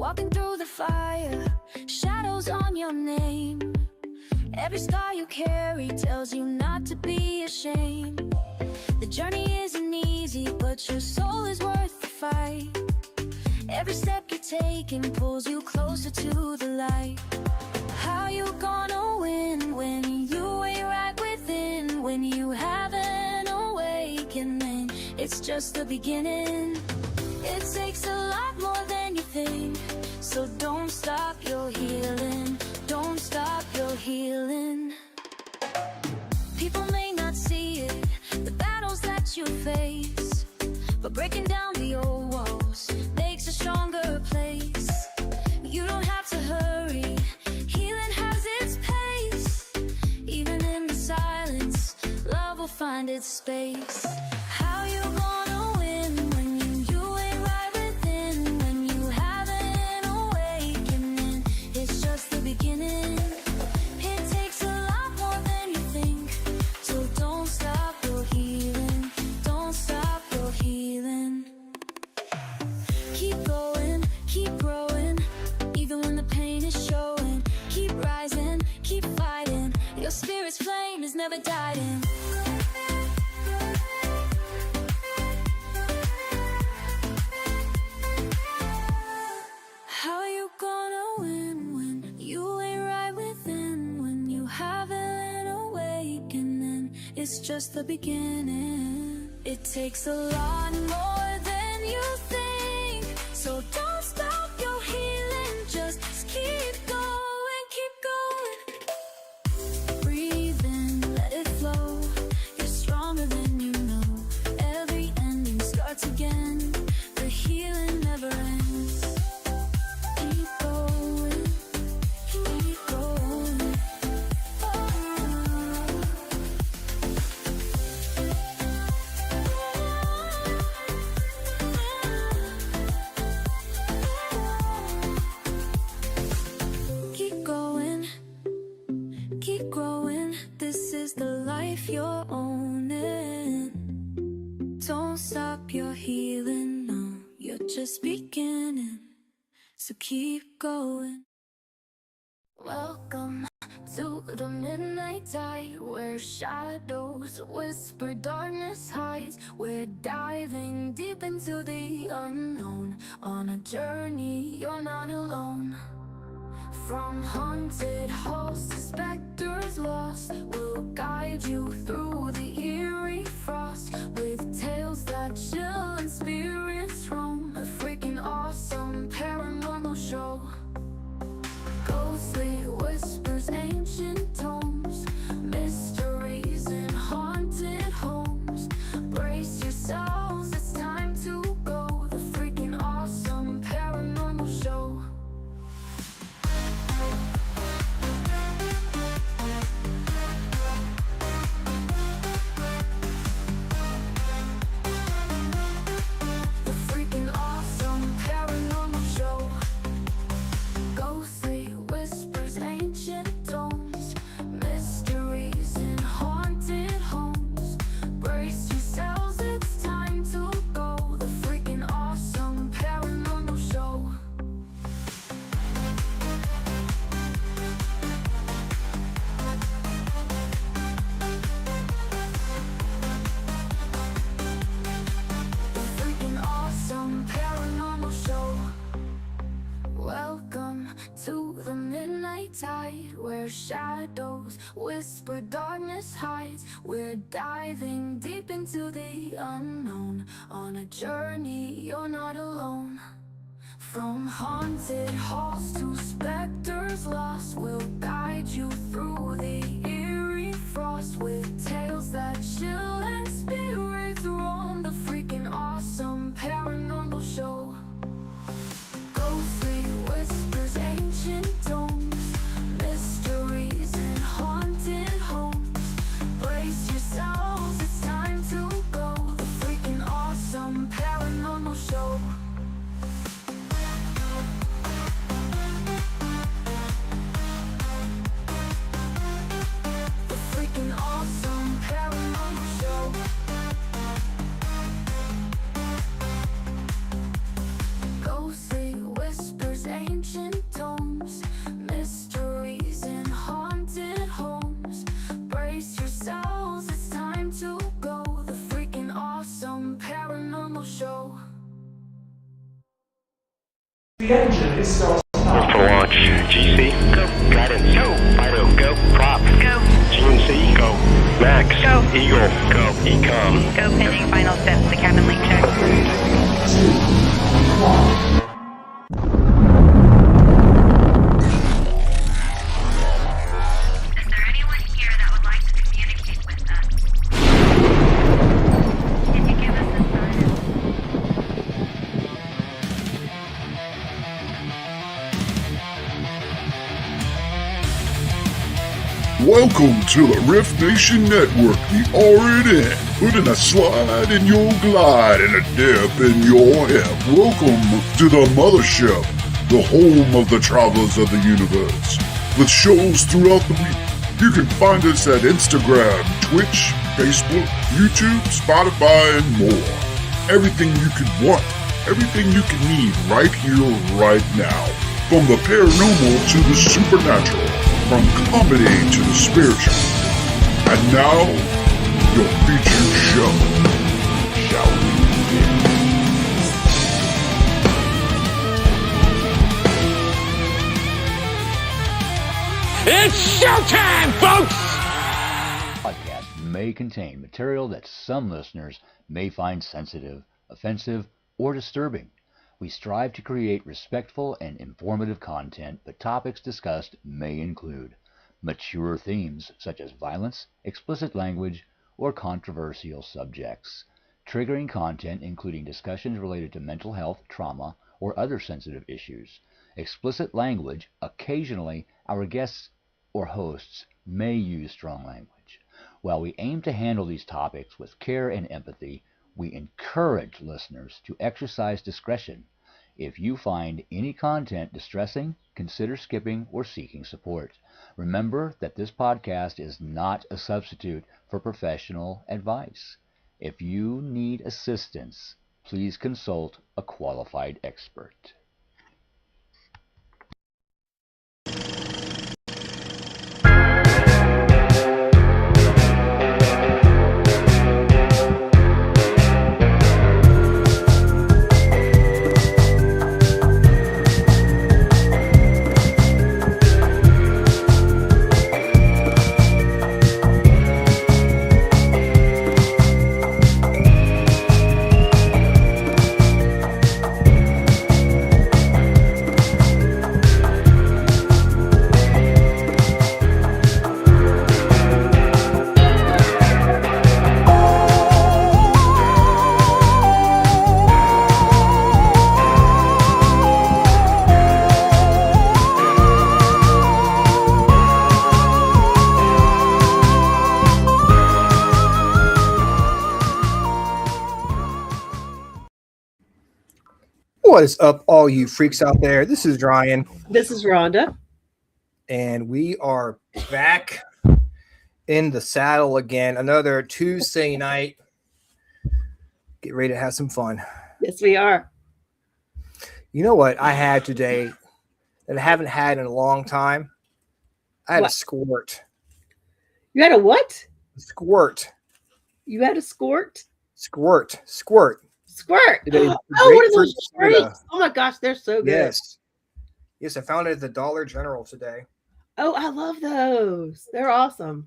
walking through the fire, shadows on your name. Every scar you carry tells you not to be ashamed. The journey isn't easy, but your soul is worth the fight. Every step you're taking pulls you closer to the light. How you gonna win when you ain't right within? When you have an awakening, it's just the beginning. It takes a lot more than you think, so don't stop your healing. Don't stop your healing. People may not see it, the battles that you face, but breaking down the old walls makes a stronger place. You don't have to hurry, healing has its pace. Even in the silence, love will find its space. How you gonna win when you ain't right within? When you have an awakening, it's just the beginning. It takes a lot more than you think, so don't stop your healing. Don't stop your healing. Keep going, keep growing, even when the pain is showing. Keep rising, keep fighting, your spirit's flame is never dying. How you gonna win when you ain't right within? When you have an awakening, it's just the beginning. It takes a lot more than you think, so don't stop your healing. Just keep going, keep going. Breathe in, let it flow. You're stronger than you know. Every ending starts again. The healing never ends. Keep going, keep going. Keep going, keep growing. This is the life you're owning. Don't stop your healing, no, you're just beginning. So keep going. Welcome to the midnight tide, where shadows whisper, darkness hides. We're diving deep into the unknown. On a journey, you're not alone. From haunted halls to specters lost, we'll guide you through the eerie frost, with tales that chill and spirits roam. A freaking awesome paranormal show. Ghostly whispers, ancient tomes, mysteries in haunted homes. Brace yourselves, it's time to go. The freaking awesome paranormal show. The freaking awesome paranormal show. Ghostly whispers, ancient tones, mysteries in haunted homes. Brace yourselves, it's time to go. The freaking awesome paranormal show. The freaking awesome paranormal show. Welcome to the midnight tide, where shadows whisper, darkness hides. We're diving deep into the unknown. On a journey, you're not alone. From haunted halls to specters lost, we'll guide you through the eerie frost, with tales that chill and spirits roam. The freaking awesome paranormal show. Ghostly whispers, ancient tomes, mysteries in haunted homes. Brace yourselves, it's time to go. The freaking awesome paranormal show. The engine is starting up. For launch. GC, go. Guidance, go. Fido, go. Prop, go. GNC, go. Max, go. Eagle, go. Ecom, go. Pending final steps to cabin link check. 3, 2, 1. Is there anyone here that would like to communicate with us? Can you give us a sign? Welcome to the Riff Nation Network, the RNN, putting a slide in your glide and a dip in your hip. Welcome to the mothership, the home of the travelers of the universe. With shows throughout the week, you can find us at Instagram, Twitch, Facebook, YouTube, Spotify, and more. Everything you could want, everything you could need right here, right now. From the paranormal to the supernatural. From comedy to the spiritual. And now, your featured show. Shall we begin? It's showtime, folks! Podcast may contain material that some listeners may find sensitive, offensive, or disturbing. We strive to create respectful and informative content, but topics discussed may include mature themes such as violence, explicit language, or controversial subjects, triggering content including discussions related to mental health, trauma, or other sensitive issues, explicit language. Occasionally, our guests or hosts may use strong language. While we aim to handle these topics with care and empathy, we encourage listeners to exercise discretion. If you find any content distressing, consider skipping or seeking support. Remember that this podcast is not a substitute for professional advice. If you need assistance, please consult a qualified expert. What is up, all you freaks out there? This is Ryan. This is Rhonda. And we are back in the saddle again. Another Tuesday night. Get ready to have some fun. Yes, we are. You know what I had today that I haven't had in a long time? I had What? a squirt. You had a what? Squirt. You had a squirt? Squirt. Squirt. Squirt. It is Oh, what are those grapefruit soda. grapes? Oh my gosh, they're so good. Yes. Yes, I found it at the Dollar General today. Oh, I love those. They're awesome.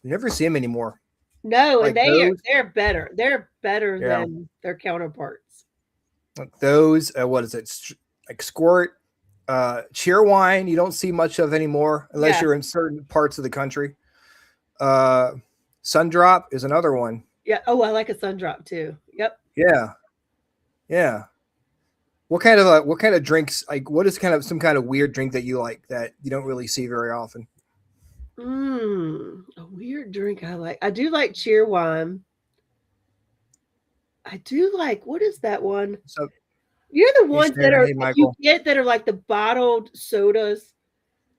You never see them anymore. No, Like and those? they're better. They're better Yeah. than their counterparts. Like those, what is it? Like Squirt, cheer wine. You don't see much of anymore unless Yeah. you're in certain parts of the country. Sundrop is another one. Yeah. Oh, I like a sundrop too. Yep. Yeah, yeah. What kind of drinks? Like, what is some kind of weird drink that you like that you don't really see very often? A weird drink I like. I do like cheer wine. I do like, what is that one? So You're the ones that there? are Hey, you Michael. get that are like the bottled sodas,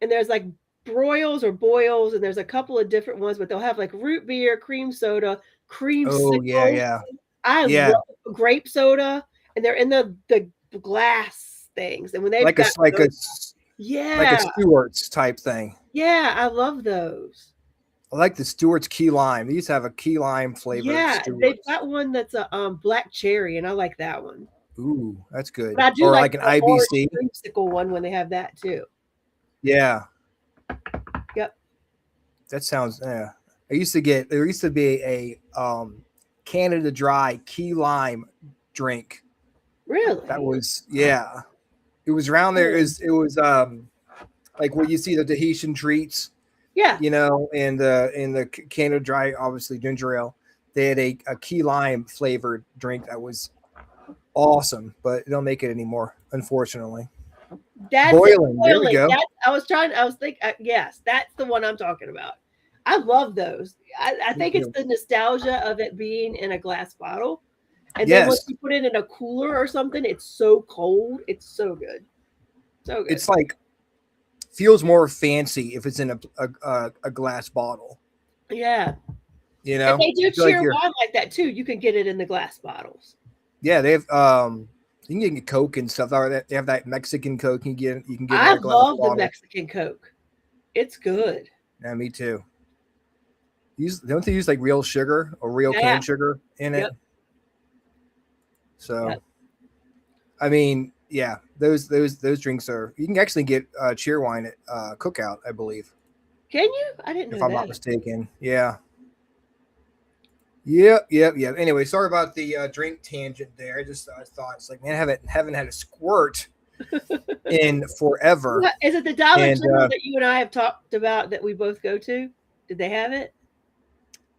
and there's like broils or boils, and there's a couple of different ones, but they'll have like root beer, cream soda, cream. Oh yeah, yeah. I Yeah. love grape soda, and they're in the glass things, and when they Like a yeah, Stewart's type thing. yeah, I love those. I like the Stewart's key lime. These have a key lime flavor. Yeah, Stewart's. they've got one that's a black cherry, and I like that one. Ooh, that's good. But I do Or like like an the orange IBC. creamsicle one when they have that too. Yeah. Yep. That sounds. Yeah. There used to be a Canada Dry key lime drink. Really? That was yeah. It was around there. It was like where you see the Tahitian treats, Yeah. you know, and the Canada Dry, obviously ginger ale. They had a key lime flavored drink that was awesome, but they don't make it anymore, unfortunately. That's Boiling. There we go. I was thinking, yes, that's the one I'm talking about. I love those. I think it's the nostalgia of it being in a glass bottle. And then once Yes. you put it in a cooler or something, it's so cold. It's so good. So good. It's like feels more fancy if it's in a glass bottle. Yeah. You know, And they do I feel like cheer you're- wine like that too. You can get it in the glass bottles. yeah, they have you can get Coke and stuff. Or they have that Mexican Coke. You can get in I a glass love the bottle. Mexican Coke. It's good. Yeah, me too. Don't they use like real sugar or real Yeah. cane sugar in it? Yep. So, Yep. I mean, yeah, those drinks are. You can actually get cheer wine at Cookout, I believe, Can you? I didn't if know I'm not that. mistaken. Yeah. Yep. Anyway, sorry about the drink tangent there. I thought it's like, man, I haven't had a squirt in forever. Is it the Dollar And, General that you and I have talked about that we both go to? Did they have it?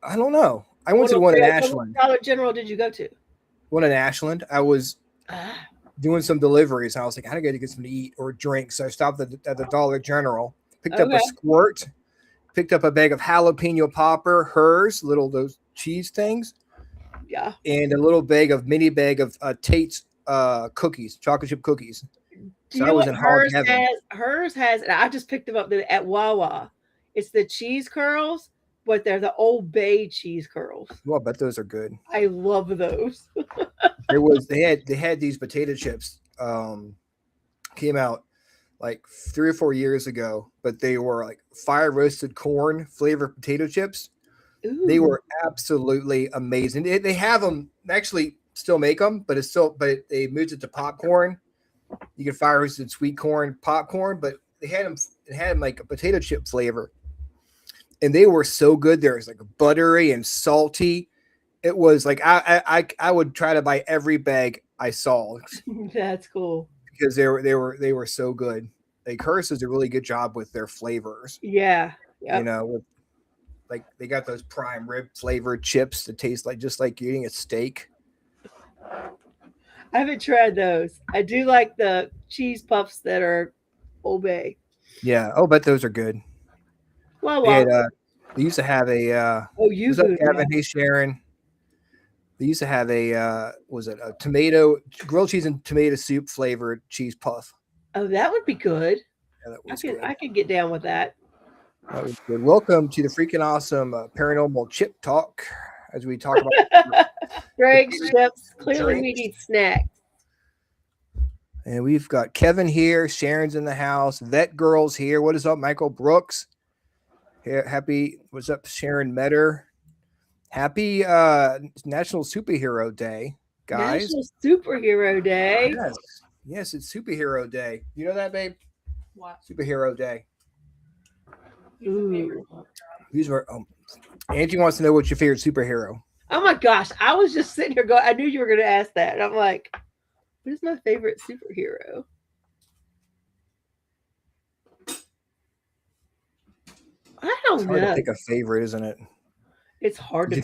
I don't know. I went to the one in Ashland. What Dollar General did you go to? One in Ashland. I was Ah, doing some deliveries, and I was like, I got to get something to eat or drink. So I stopped at the Dollar General, picked up a Okay. squirt, picked up a bag of jalapeno popper, hers, those cheese things, yeah. and a little mini bag of Tate's cookies, chocolate chip cookies. Do So you I know was what in hog hers heaven. has? Hers has, and I just picked them up at Wawa. It's the cheese curls, but they're the Old Bay cheese curls. Well, I bet those are good. I love those. They had these potato chips came out like 3 or 4 years ago, but they were like fire roasted corn flavored potato chips. They Ooh. were absolutely amazing. They have them actually still make them, but they moved it to popcorn. You can fire roasted sweet corn popcorn, but it had them like a potato chip flavor, and they were so good. There was like buttery and salty. It was like I would try to buy every bag I saw That's cool. because they were so good. Like Hers does a really good job with their flavors. Yeah. Yep. You know, with like they got those prime rib flavored chips that taste like just like you're eating a steak. I haven't tried those. I do like the cheese puffs that are Old Bay. Yeah. Oh, but those are good. Well, They, had, they used to have a oh, you what's up, good, Kevin? yeah. Hey, Sharon. They used to have a was it a grilled cheese and tomato soup flavored cheese puff. Oh, that would be good. Yeah, that I was could good. I could get down with that. That was good. Welcome to the Freakin Awesome Paranormal Chip Talk as we talk about. Greg chips. Clearly, we Drinks. need snacks. And we've got Kevin here, Sharon's in the house, Vet Girl's here. What is up, Michael Brooks? Happy, what's up, Sharon Metter? Happy National Superhero Day, guys. National Superhero Day. Yes, it's Superhero Day. You know that, babe? What? Superhero Day. Ooh. These were Angie wants to know what's your favorite superhero. Oh my gosh. I was just sitting here going, I knew you were going to ask that. And I'm like, what is my favorite superhero? I don't It's hard to know. pick a favorite, isn't it? It's hard to You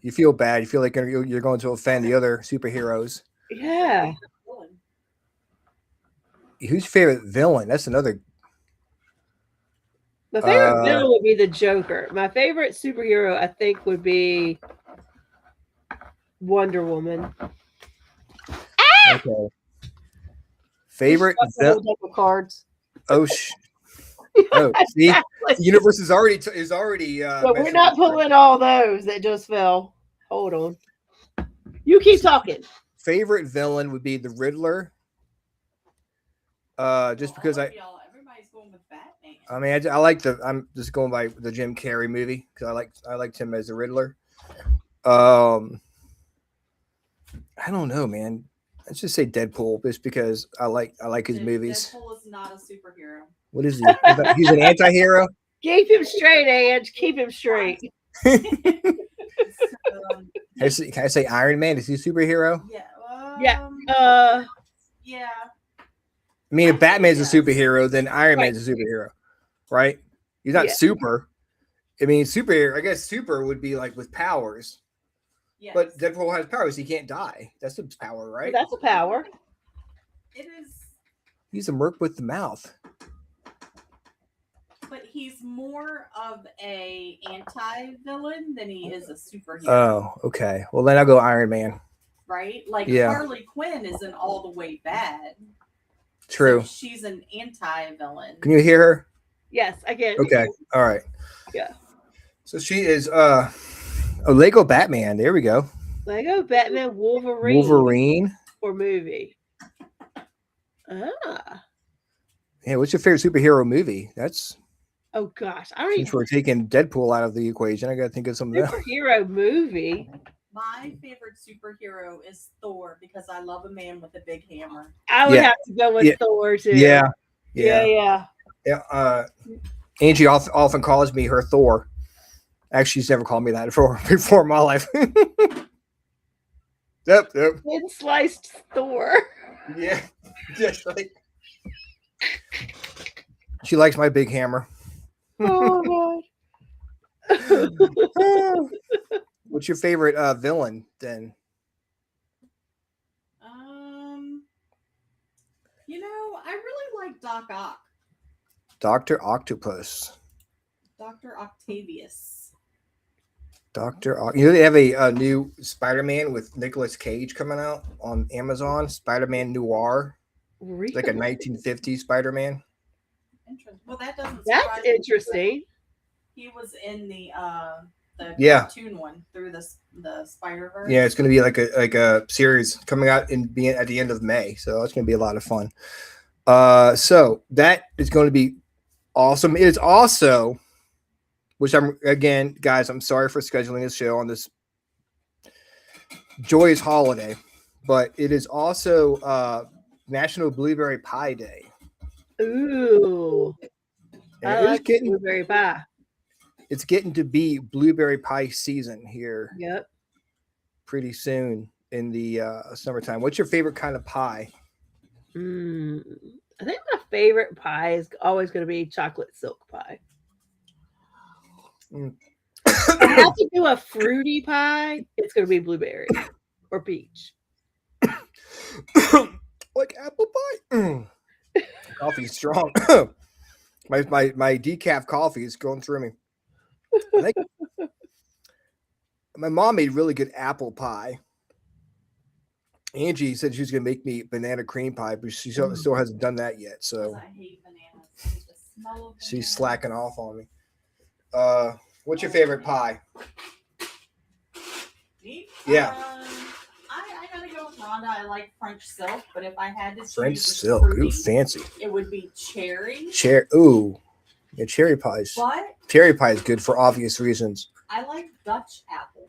pick. feel bad. You feel like you're going to offend the other superheroes. Yeah. Who's your favorite villain? That's another. My favorite villain would be the Joker. My favorite superhero, I think, would be Wonder Woman. Okay. Favorite Just a whole deck of cards. Oh, see, the universe is already But we're not pulling all those that just fell. Hold on. You keep talking. Favorite villain would be the Riddler. Just because everybody's going with Batman. I mean, I'm just going by the Jim Carrey movie because I liked him as the Riddler. I don't know, man. Let's just say Deadpool, just because I like his movies. Deadpool is not a superhero. What is he? He's an anti-hero. Keep him straight, Ange. Keep him straight. Um, Can I say Iron Man? Is he a superhero? yeah. Yeah. I mean, if Batman's a Yes. superhero, then Iron Man's a superhero, right? He's not Yeah. super. I mean, superhero. I guess super would be like with powers, Yes. but Deadpool has powers. He can't die. That's a power, right? That's a power. It is, He's a merc with the mouth. but he's more of a anti-villain than he is a superhero, Oh, okay. Well, then I'll go Iron Man. right? Like Yeah. Harley Quinn isn't all the way bad. True. So she's an anti-villain. Can you hear her? Yes, I get. Okay. All right. Yeah. So she is a Lego Batman. There we go. Lego Batman Wolverine. Wolverine. For movie. Ah. Yeah. What's your favorite superhero movie? That's Oh gosh. I don't since even we're taking Deadpool out of the equation. I got to think of something else. superhero movie. My favorite superhero is Thor because I love a man with a big hammer. I would Yeah. have to go with Yeah. Thor too. Yeah. Yeah. Yeah. Angie often calls me her Thor. Actually, she's never called me that before in my life. Yep. Thin sliced Thor. Yeah. Just like she likes my big hammer. Oh god. What's your favorite villain then? I really like Doc Ock, Dr. Octopus. Dr. Octavius. You know they have a new Spider-Man with Nicolas Cage coming out on Amazon. Spider-Man Noir, Really? like a 1950s Spider-Man. Interesting. Well, that doesn't. That's surprise me. interesting. He was in the Yeah. cartoon one through the Spider-Verse. Yeah, it's going to be like a series coming out and being at the end of May, so it's going to be a lot of fun. So that is going to be awesome. It is also, which guys, I'm sorry for scheduling this show on this joyous holiday, but it is also National Blueberry Pie Day. Ooh. And I it is like blueberry pie. it's getting to be blueberry pie season here Yep. pretty soon in the summertime. What's your favorite kind of pie? I think my favorite pie is always going to be chocolate silk pie. Mm. If I have to do a fruity pie, it's going to be blueberry or peach. Like apple pie. Coffee's strong. my decaf coffee is going through me. I think my mom made really good apple pie. Angie said she was going to make me banana cream pie, but she still hasn't done that yet. So I hate bananas. I hate the smell of she's bananas. slacking off on me. What's your favorite pie? Me? Yeah. I gotta go with Rhonda. I like French silk, but if I had to choose French a silk. fruity, Ooh, fancy. it would be cherry. Ooh. Yeah, cherry pies. But Cherry pie is good for obvious reasons. I like Dutch apple.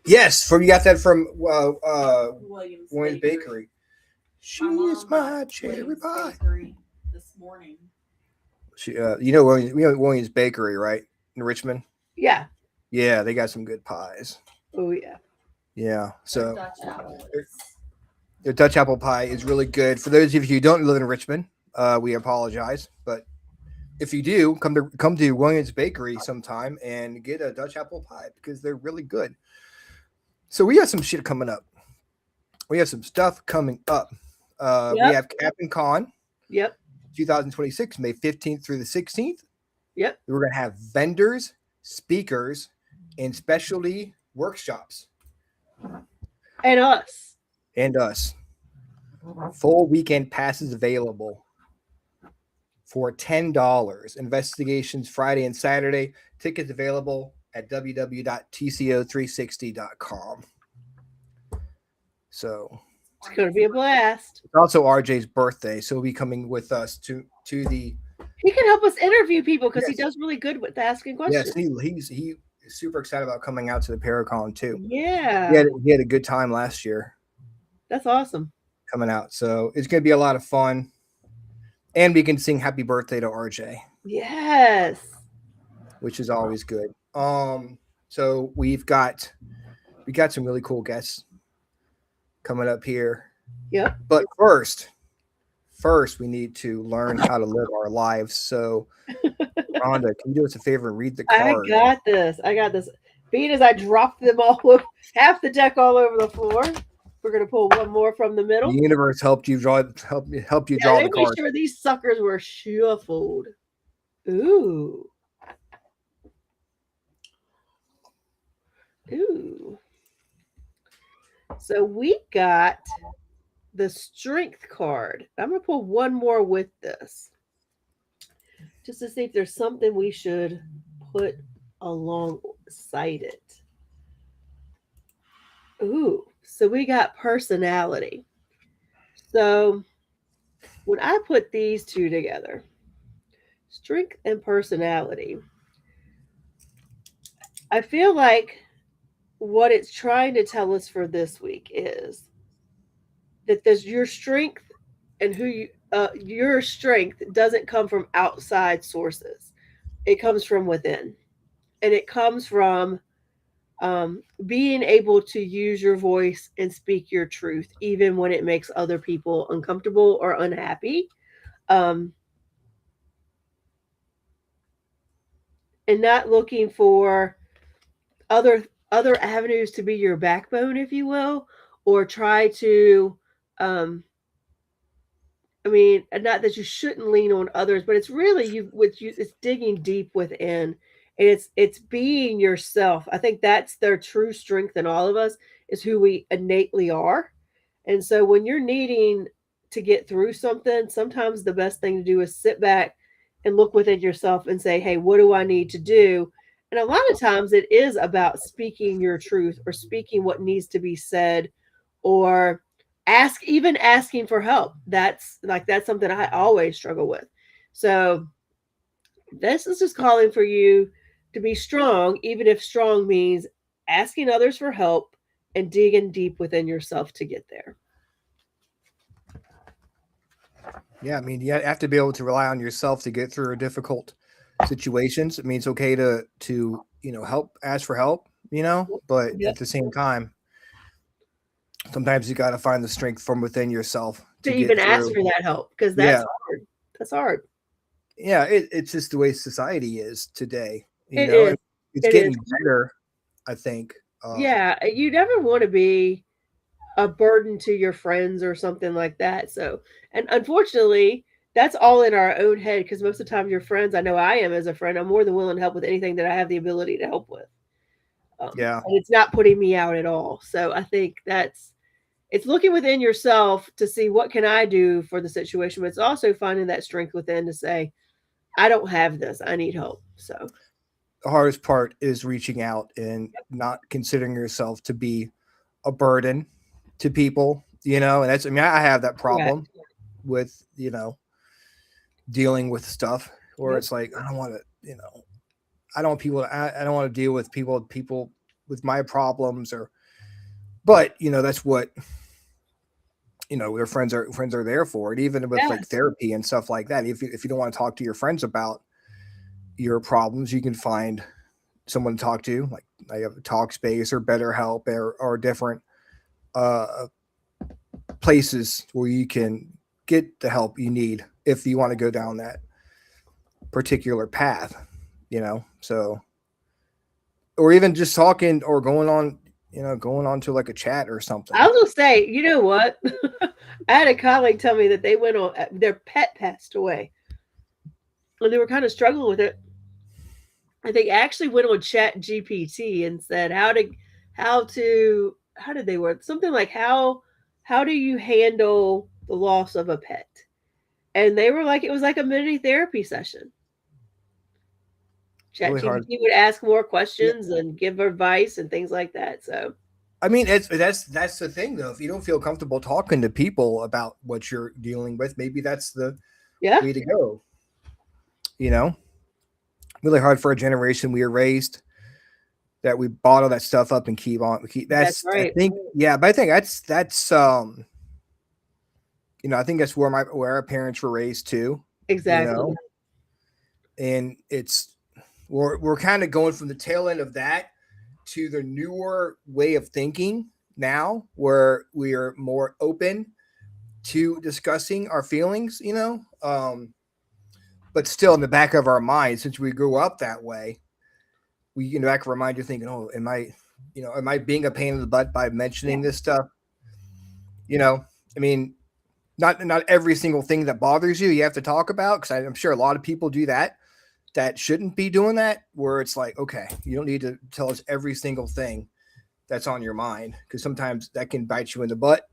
Yes, you got that from Williams Williams Bakery. She is mom my got cherry Williams pie. Bakery this morning. She, Williams Bakery, right? In Richmond. Yeah. Yeah, they got some good pies. Oh, yeah. Yeah. So Dutch apple. their Dutch apple pie is really good. For those of you who don't live in Richmond, we apologize, but if you do, come to Williams Bakery sometime and get a Dutch apple pie because they're really good. So we have some shit coming up. We have some stuff coming up. We have Captain Con. Yep. 2026, May 15th through the 16th. Yep. We're going to have vendors, speakers, and specialty workshops. And us. And us. Full weekend passes available for $10. Investigations Friday and Saturday. Tickets available at www.tco360.com. So It's going to be a blast. it's also RJ's birthday, so he'll be coming with us to the. He can help us interview people because he Yes. does really good with asking questions. Yes, he is super excited about coming out to the Paracon too. Yeah. He had a good time last year. That's awesome. coming out. So it's going to be a lot of fun. And we can sing happy birthday to RJ, Yes. which is always good. So we got some really cool guests coming up here. Yep. But first we need to learn how to live our lives. So Rhonda, can you do us a favor and read the card? I got this. Being as I dropped them all over, half the deck all over the floor. We're gonna pull one more from the middle. The universe helped you draw draw They the made card. sure these suckers were shuffled. Ooh. Ooh. So we got the strength card. I'm going to pull one more with this just to see if there's something we should put alongside it. Ooh, so we got personality. So when I put these two together, strength and personality, I feel like what it's trying to tell us for this week is that there's your strength and who you your strength doesn't come from outside sources. It comes from within, and it comes from being able to use your voice and speak your truth, even when it makes other people uncomfortable or unhappy. And not looking for other avenues to be your backbone, if you will, or try to I mean, not that you shouldn't lean on others, but it's really it's digging deep within, and it's being yourself. I think that's their true strength in all of us, is who we innately are. And so when you're needing to get through something, sometimes the best thing to do is sit back and look within yourself and say, hey, what do I need to do? And a lot of times it is about speaking your truth or speaking what needs to be said, or asking for help. That's something I always struggle with. So this is just calling for you to be strong, even if strong means asking others for help and digging deep within yourself to get there. Yeah, I mean, you have to be able to rely on yourself to get through difficult situations. I mean, it's okay to help, ask for help, but Yep. at the same time, sometimes you got to find the strength from within yourself To get even ask through. for that help, because that's hard. That's hard. Yeah, it's just the way society is today. It is. It's It getting is. better, I think. Yeah, you never want to be a burden to your friends or something like that. So, and unfortunately, that's all in our own head, because most of the time your friends, I know I am as a friend, I'm more than willing to help with anything that I have the ability to help with. Yeah. And it's not putting me out at all. So I think it's looking within yourself to see what can I do for the situation, but it's also finding that strength within to say, I don't have this, I need help. So The hardest part is reaching out and not considering yourself to be a burden to people, and I have that problem with, dealing with stuff where it's like, I don't want to, I don't want people I don't want to deal with people with my problems, but that's what, their friends are there for. And even with like therapy and stuff like that, if you don't want to talk to your friends about your problems, you can find someone to talk to, like I have a Talkspace or BetterHelp or different places where you can get the help you need if you want to go down that particular path, so, or even just talking or going on to like a chat or something. I was gonna say, you know what? I had a colleague tell me that they went on, their pet passed away, and they were kind of struggling with it. And they actually went on Chat GPT and said, how did they work? Something like how do you handle the loss of a pet? And they were like, it was like a mini therapy session. Chat Really hard. GPT would ask more questions and give advice and things like that. So I mean, that's the thing though. If you don't feel comfortable talking to people about what you're dealing with, maybe that's the way to go. Really hard for a generation we were raised that we bottle that stuff up and keep on. That's right. I think, yeah, but I think that's you know, I think that's where our parents were raised too. Exactly. You know, and we're kind of going from the tail end of that to the newer way of thinking now, where we are more open to discussing our feelings. You know, but still in the back of our mind, since we grew up that way, we in the back of our mind, you're thinking, oh, am I being a pain in the butt by mentioning this stuff? You know, I mean, not every single thing that bothers you have to talk about, because I'm sure a lot of people do that shouldn't be doing that, where it's like, okay, you don't need to tell us every single thing that's on your mind, because sometimes that can bite you in the butt.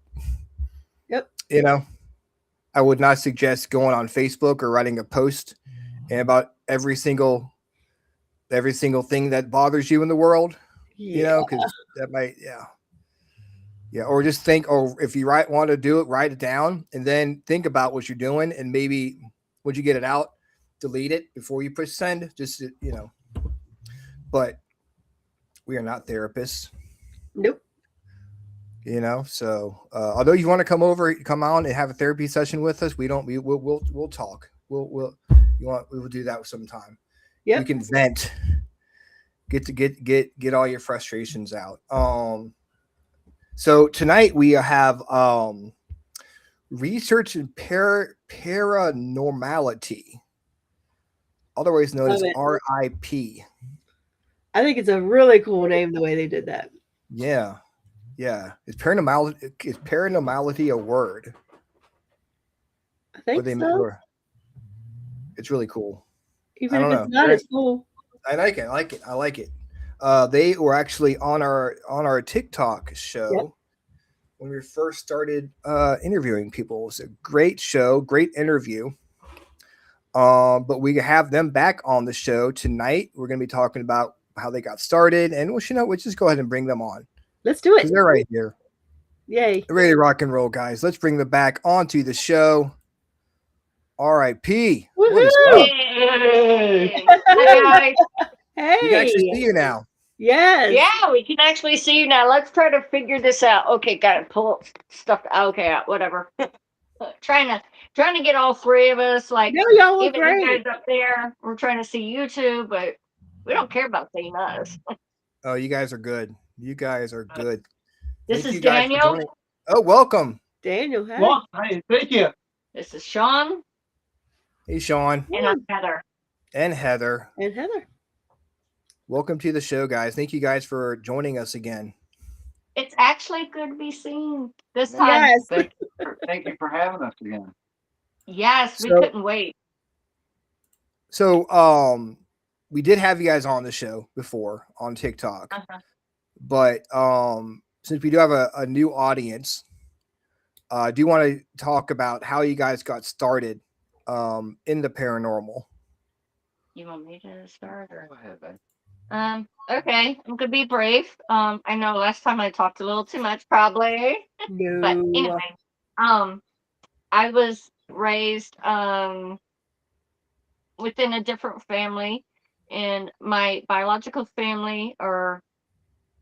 Yep. You know, I would not suggest going on Facebook or writing a post and about every single thing that bothers you in the world. Yeah. You know, because that might, or just think, or if you want to do it, write it down and then think about what you're doing, and maybe once you get it out, delete it before you push send. Just, you know, but we are not therapists. Nope. You know, so although you want to come on and have a therapy session with us, we'll talk. We will do that sometime. Yeah, we can vent. Get all your frustrations out. So tonight we have research in paranormality, otherwise known as R.I.P. I think it's a really cool name the way they did that. Yeah. Is paranormality a word? I think so. It's really cool. Even if it's not, it's cool. I like it. They were actually on our TikTok show when we first started interviewing people. It was a great show, great interview. But we have them back on the show tonight. We're going to be talking about how they got started, and we'll just go ahead and bring them on. Let's do it. They're right here. Yay! They're ready to rock and roll, guys. Let's bring them back onto the show. R.I.P. What is up? Hi, guys. Hey, we can actually see you now. Yes. Yeah, we can actually see you now. Let's try to figure this out. Okay, gotta pull stuff. Okay, whatever. trying to get all three of us. Like, no, y'all look even great. you guys up there. We're trying to see you too, but we don't care about seeing us. Oh, you guys are good. You guys are good. This is Daniel. Oh, welcome, Daniel. Hey. Well, hey, thank you. This is Sean. Hey, Sean. And I'm Heather. And Heather. Welcome to the show, guys. Thank you guys for joining us again. It's actually good to be seen this time. Yes. Thank you for having us again. Yes, we couldn't wait. So, we did have you guys on the show before on TikTok, but since we do have a new audience, do you want to talk about how you guys got started in the paranormal? You want me to start, or go ahead, babe? Okay, I'm gonna be brave. I know last time I talked a little too much, probably. No. But anyway, I was raised within a different family, and my biological family are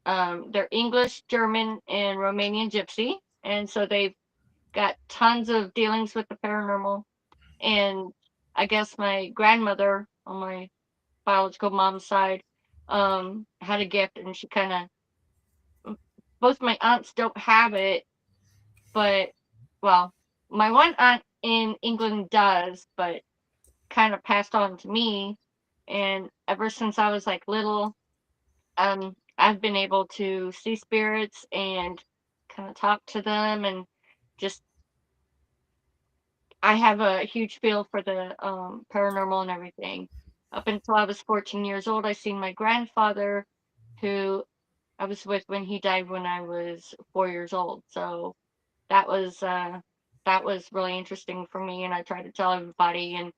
they're English, German, and Romanian Gypsy, and so they've got tons of dealings with the paranormal. And I guess my grandmother on my biological mom's side had a gift, and she kind of, both my aunts don't have it, but well, my one aunt in England does, but kind of passed on to me. And ever since I was like little, I've been able to see spirits and kind of talk to them, and just I have a huge feel for the paranormal and everything. Up until I was 14 years old, I seen my grandfather, who I was with when he died when I was 4 years old. So that was really interesting for me, and I try to tell everybody, and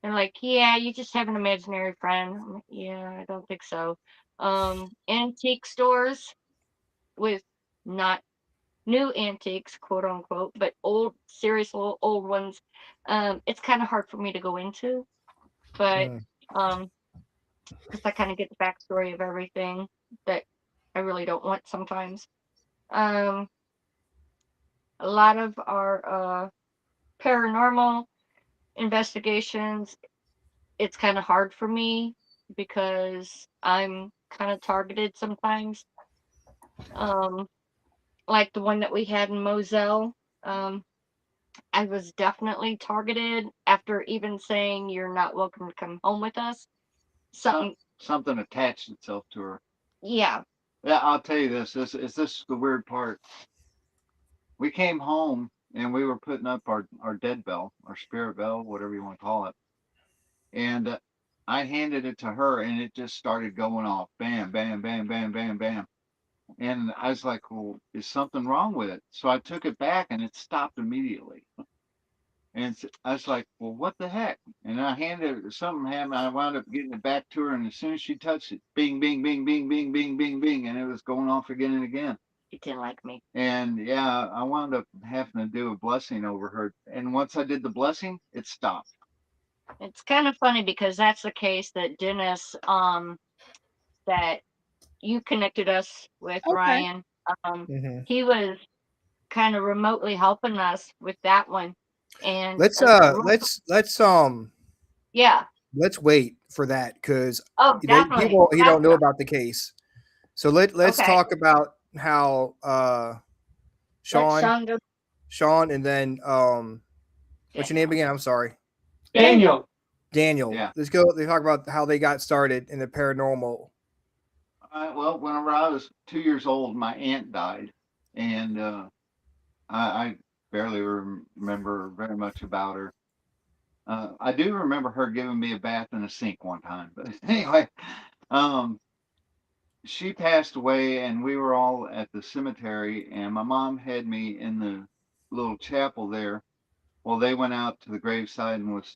they're like, "Yeah, you just have an imaginary friend." I'm like, "Yeah, I don't think so." Antique stores with not new antiques, quote unquote, but old, serious old ones. It's kind of hard for me to go into, but because I kind of get the backstory of everything. that I really don't want sometimes. A lot of our paranormal investigations, it's kind of hard for me because I'm kind of targeted sometimes. Um, like the one that we had in Moselle. I was definitely targeted after even saying you're not welcome to come home with us. Something attached itself to her. Yeah. Yeah, I'll tell you this. This is the weird part. We came home and we were putting up our dead bell, our spirit bell, whatever you want to call it. And I handed it to her and it just started going off. Bam, bam, bam, bam, bam, bam. And I was like, well, is something wrong with it? So I took it back and it stopped immediately. And I was like, well, what the heck? And I handed it, something happened. I wound up getting it back to her. And as soon as she touched it, bing, bing, bing, bing, bing, bing, bing, bing. And it was going off again and again. It didn't like me. And yeah, I wound up having to do a blessing over her. And once I did the blessing, it stopped. It's kind of funny because that's the case that Dennis, that you connected us with, Okay. Ryan. He was kind of remotely helping us with that one. And Let's yeah. let's wait for that because definitely. people he don't know about the case. So let's Okay. talk about how Sean and then what's your name again? I'm sorry. Daniel. Yeah. Let's talk about how they got started in the paranormal. Well, whenever I was 2 years old, my aunt died, and I barely remember very much about her. I do remember her giving me a bath in a sink one time, but anyway, she passed away, and we were all at the cemetery, and my mom had me in the little chapel there. Well, they went out to the graveside and was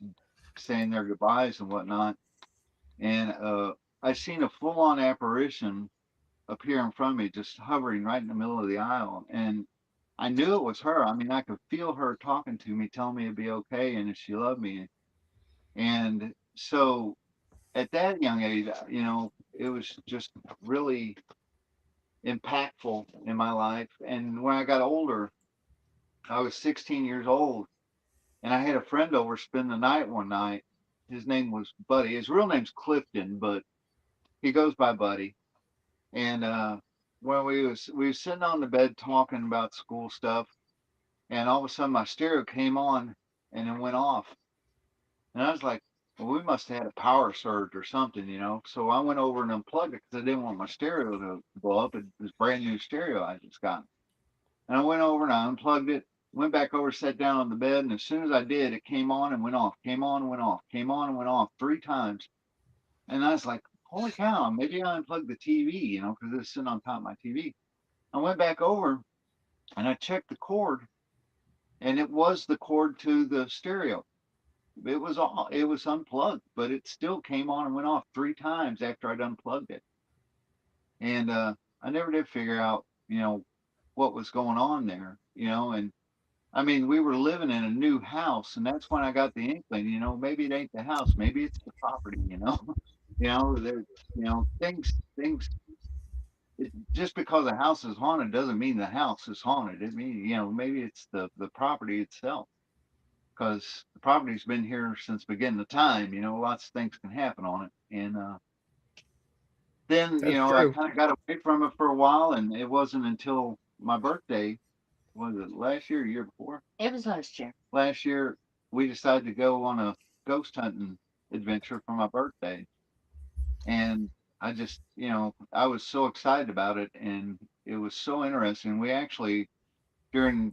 saying their goodbyes and whatnot, and I seen a full-on apparition appear in front of me, just hovering right in the middle of the aisle. And I knew it was her. I mean, I could feel her talking to me, telling me it'd be okay and if she loved me. And so at that young age, it was just really impactful in my life. And when I got older, I was 16 years old and I had a friend over spend the night one night. His name was Buddy. His real name's Clifton, but he goes by Buddy. And when we was sitting on the bed talking about school stuff, and all of a sudden my stereo came on and it went off, and I was like, well, we must have had a power surge or something. So I went over and unplugged it because I didn't want my stereo to blow up. It was brand new stereo I just got, and I went over and I unplugged it, went back over, sat down on the bed, and as soon as I did, it came on and went off, came on and went off, came on and went off 3 times, and I was like, holy cow, maybe I unplugged the TV, because it was sitting on top of my TV. I went back over and I checked the cord, and it was the cord to the stereo. It was unplugged, but it still came on and went off 3 times after I'd unplugged it. And I never did figure out, what was going on there, and I mean, we were living in a new house, and that's when I got the inkling, maybe it ain't the house, maybe it's the property, there, things just because a house is haunted doesn't mean the house is haunted. It means, maybe it's the property itself, because the property's been here since the beginning of time. Lots of things can happen on it. And then, That's I true. kind of got away from it for a while, and it wasn't until my birthday, was it last year or year before? It was last year. Last year, we decided to go on a ghost hunting adventure for my birthday. And I just, I was so excited about it, and it was so interesting. We actually, during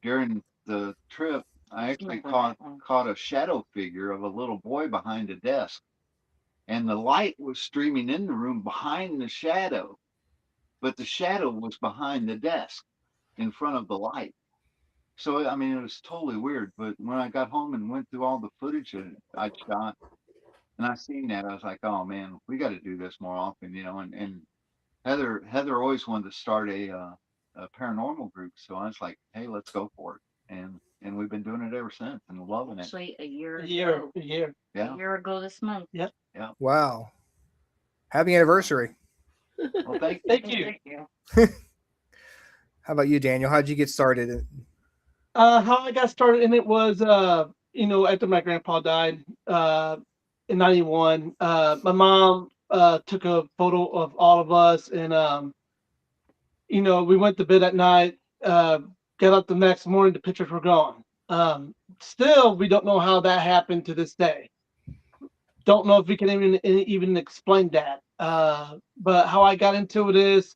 the trip, I actually caught a shadow figure of a little boy behind a desk, and the light was streaming in the room behind the shadow, but the shadow was behind the desk in front of the light. So I mean, it was totally weird. But when I got home and went through all the footage that I'd shot, and I seen that, I was like, oh man, we got to do this more often, and Heather always wanted to start a paranormal group, so I was like, hey, let's go for it, and we've been doing it ever since and loving it. Actually, a year Yeah. a year ago this month. Yep. Yeah. Wow. Happy anniversary. Well, thank you. Thank you. How about you, Daniel? How'd you get started? How I got started in it was, after my grandpa died in '91, my mom took a photo of all of us, and we went to bed at night. Got up the next morning, the pictures were gone. Still, we don't know how that happened to this day. Don't know if we can even explain that. But how I got into it is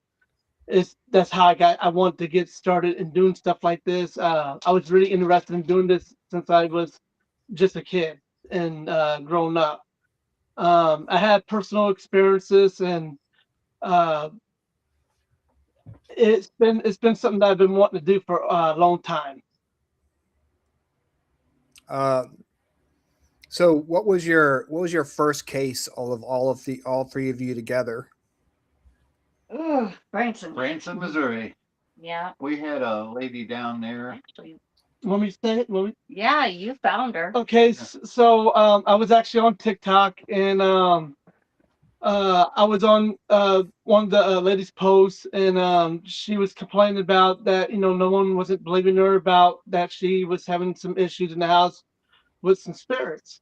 that's how I wanted to get started in doing stuff like this. I was really interested in doing this since I was just a kid and growing up. I had personal experiences, and uh, it's been something that I've been wanting to do for a long time. So what was your first case? All three of you together. Ugh, Branson. Branson, Missouri. Yeah. We had a lady down there. Actually, Want me to say it? yeah, you found her. Okay, so I was actually on TikTok, and I was on one of the ladies' posts, and she was complaining about that, no one wasn't believing her about that she was having some issues in the house with some spirits.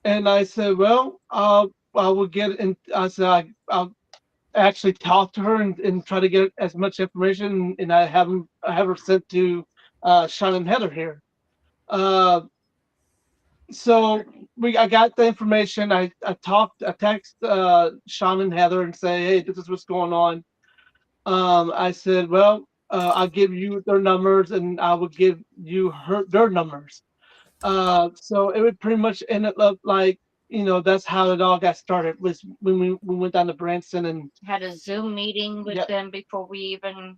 And I said, well, I will get in. I said, I'll actually talk to her and try to get as much information, and I have her sent to Sean and Heather here. Uh, so I got the information. I text Sean and Heather and say, hey, this is what's going on. I said, well, I'll give you their numbers, and I will give you their numbers. So it would pretty much end up like, that's how it all got started, was when we went down to Branson and Had a Zoom meeting with Yep. them before we even,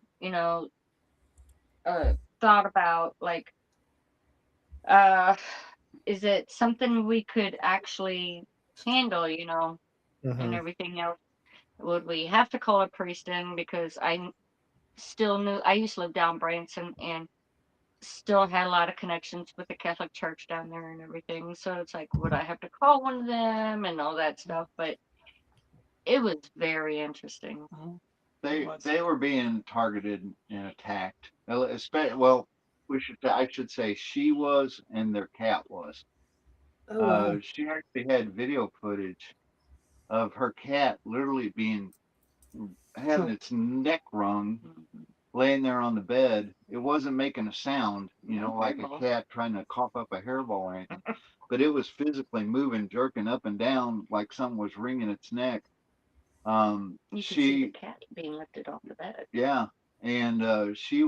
thought about like, uh, is it something we could actually handle, and everything else? Would we have to call a priest in? Because still knew I used to live down Branson and still had a lot of connections with the Catholic Church down there and everything. So it's like, would I have to call one of them and all that stuff? But it was very interesting. They were being targeted and attacked. Well, I should say she was, and their cat was. Oh wow. She actually had video footage of her cat literally having its neck wrung, laying there on the bed. It wasn't making a sound, like a cat trying to cough up a hairball or anything, but it was physically moving, jerking up and down like something was wringing its neck. You could see the cat being lifted off the bed. Yeah, and she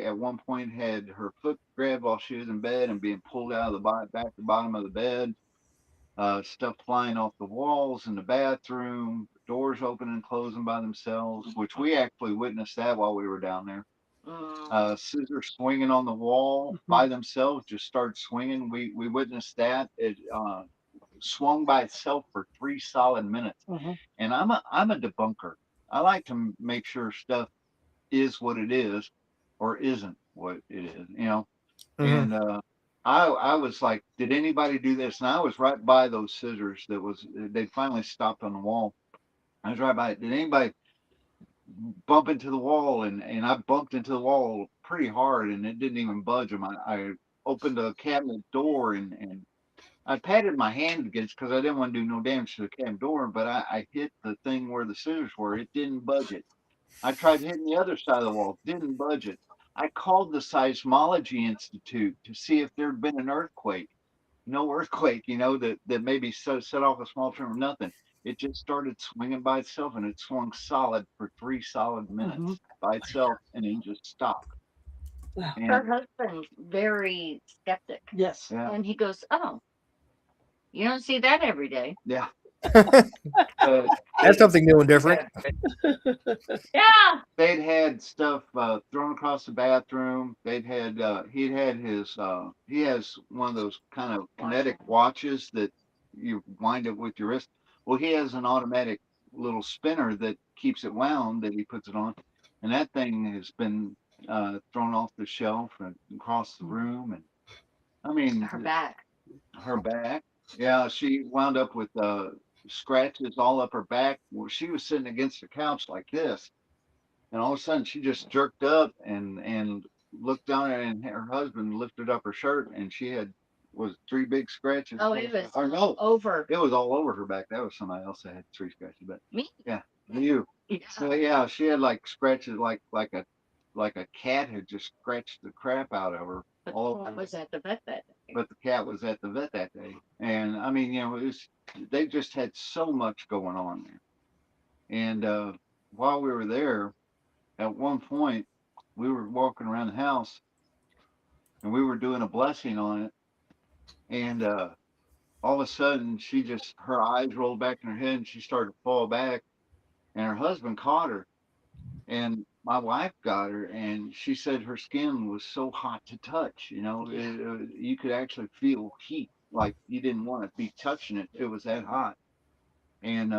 at one point had her foot grabbed while she was in bed and being pulled out of the back to bottom of the bed. Stuff flying off the walls in the bathroom, doors opening and closing by themselves, which we actually witnessed that while we were down there. Scissors swinging on the wall by themselves, just started swinging. We witnessed that. It swung by itself for 3 solid minutes. And I'm a debunker. I like to make sure stuff is what it is or isn't what it is, And I was like, did anybody do this? And I was right by those scissors they finally stopped on the wall. I was right by it. Did anybody bump into the wall? And I bumped into the wall pretty hard, and it didn't even budge them. I opened a cabinet door, and I patted my hand against, because I didn't want to do no damage to the cabinet door, but I hit the thing where the scissors were. It didn't budge it. I tried hitting the other side of the wall, didn't budge it. I called the Seismology Institute to see if there had been an earthquake. No earthquake, that maybe set off a small tremor, nothing. It just started swinging by itself, and it swung solid for 3 solid minutes by itself, and then just stopped. Her husband's very skeptic. Yes. Yeah. And he goes, oh, you don't see that every day. Yeah. That's something new and different. Yeah. They'd had stuff thrown across the bathroom. He'd had he has one of those kind of kinetic watches that you wind up with your wrist. Well, he has an automatic little spinner that keeps it wound that he puts it on, and that thing has been thrown off the shelf and across the room. And I mean, her back. Yeah, she wound up with scratches all up her back. Well, she was sitting against the couch like this, and all of a sudden she just jerked up and looked down at it, and her husband lifted up her shirt, and she was 3 big scratches. Oh, it was Or no, over. it was all over her back. That was somebody else that had 3 scratches, but Me? yeah, you. Yeah. So yeah, she had like scratches like a cat had just scratched the crap out of her. But All the cat was at the vet that day. but the cat was at the vet that day, and I mean, they just had so much going on there. And while we were there, at one point, we were walking around the house, and we were doing a blessing on it, and all of a sudden, her eyes rolled back in her head, and she started to fall back, and her husband caught her, and my wife got her, and she said her skin was so hot to touch. You could actually feel heat, like you didn't want to be touching it. It was that hot. And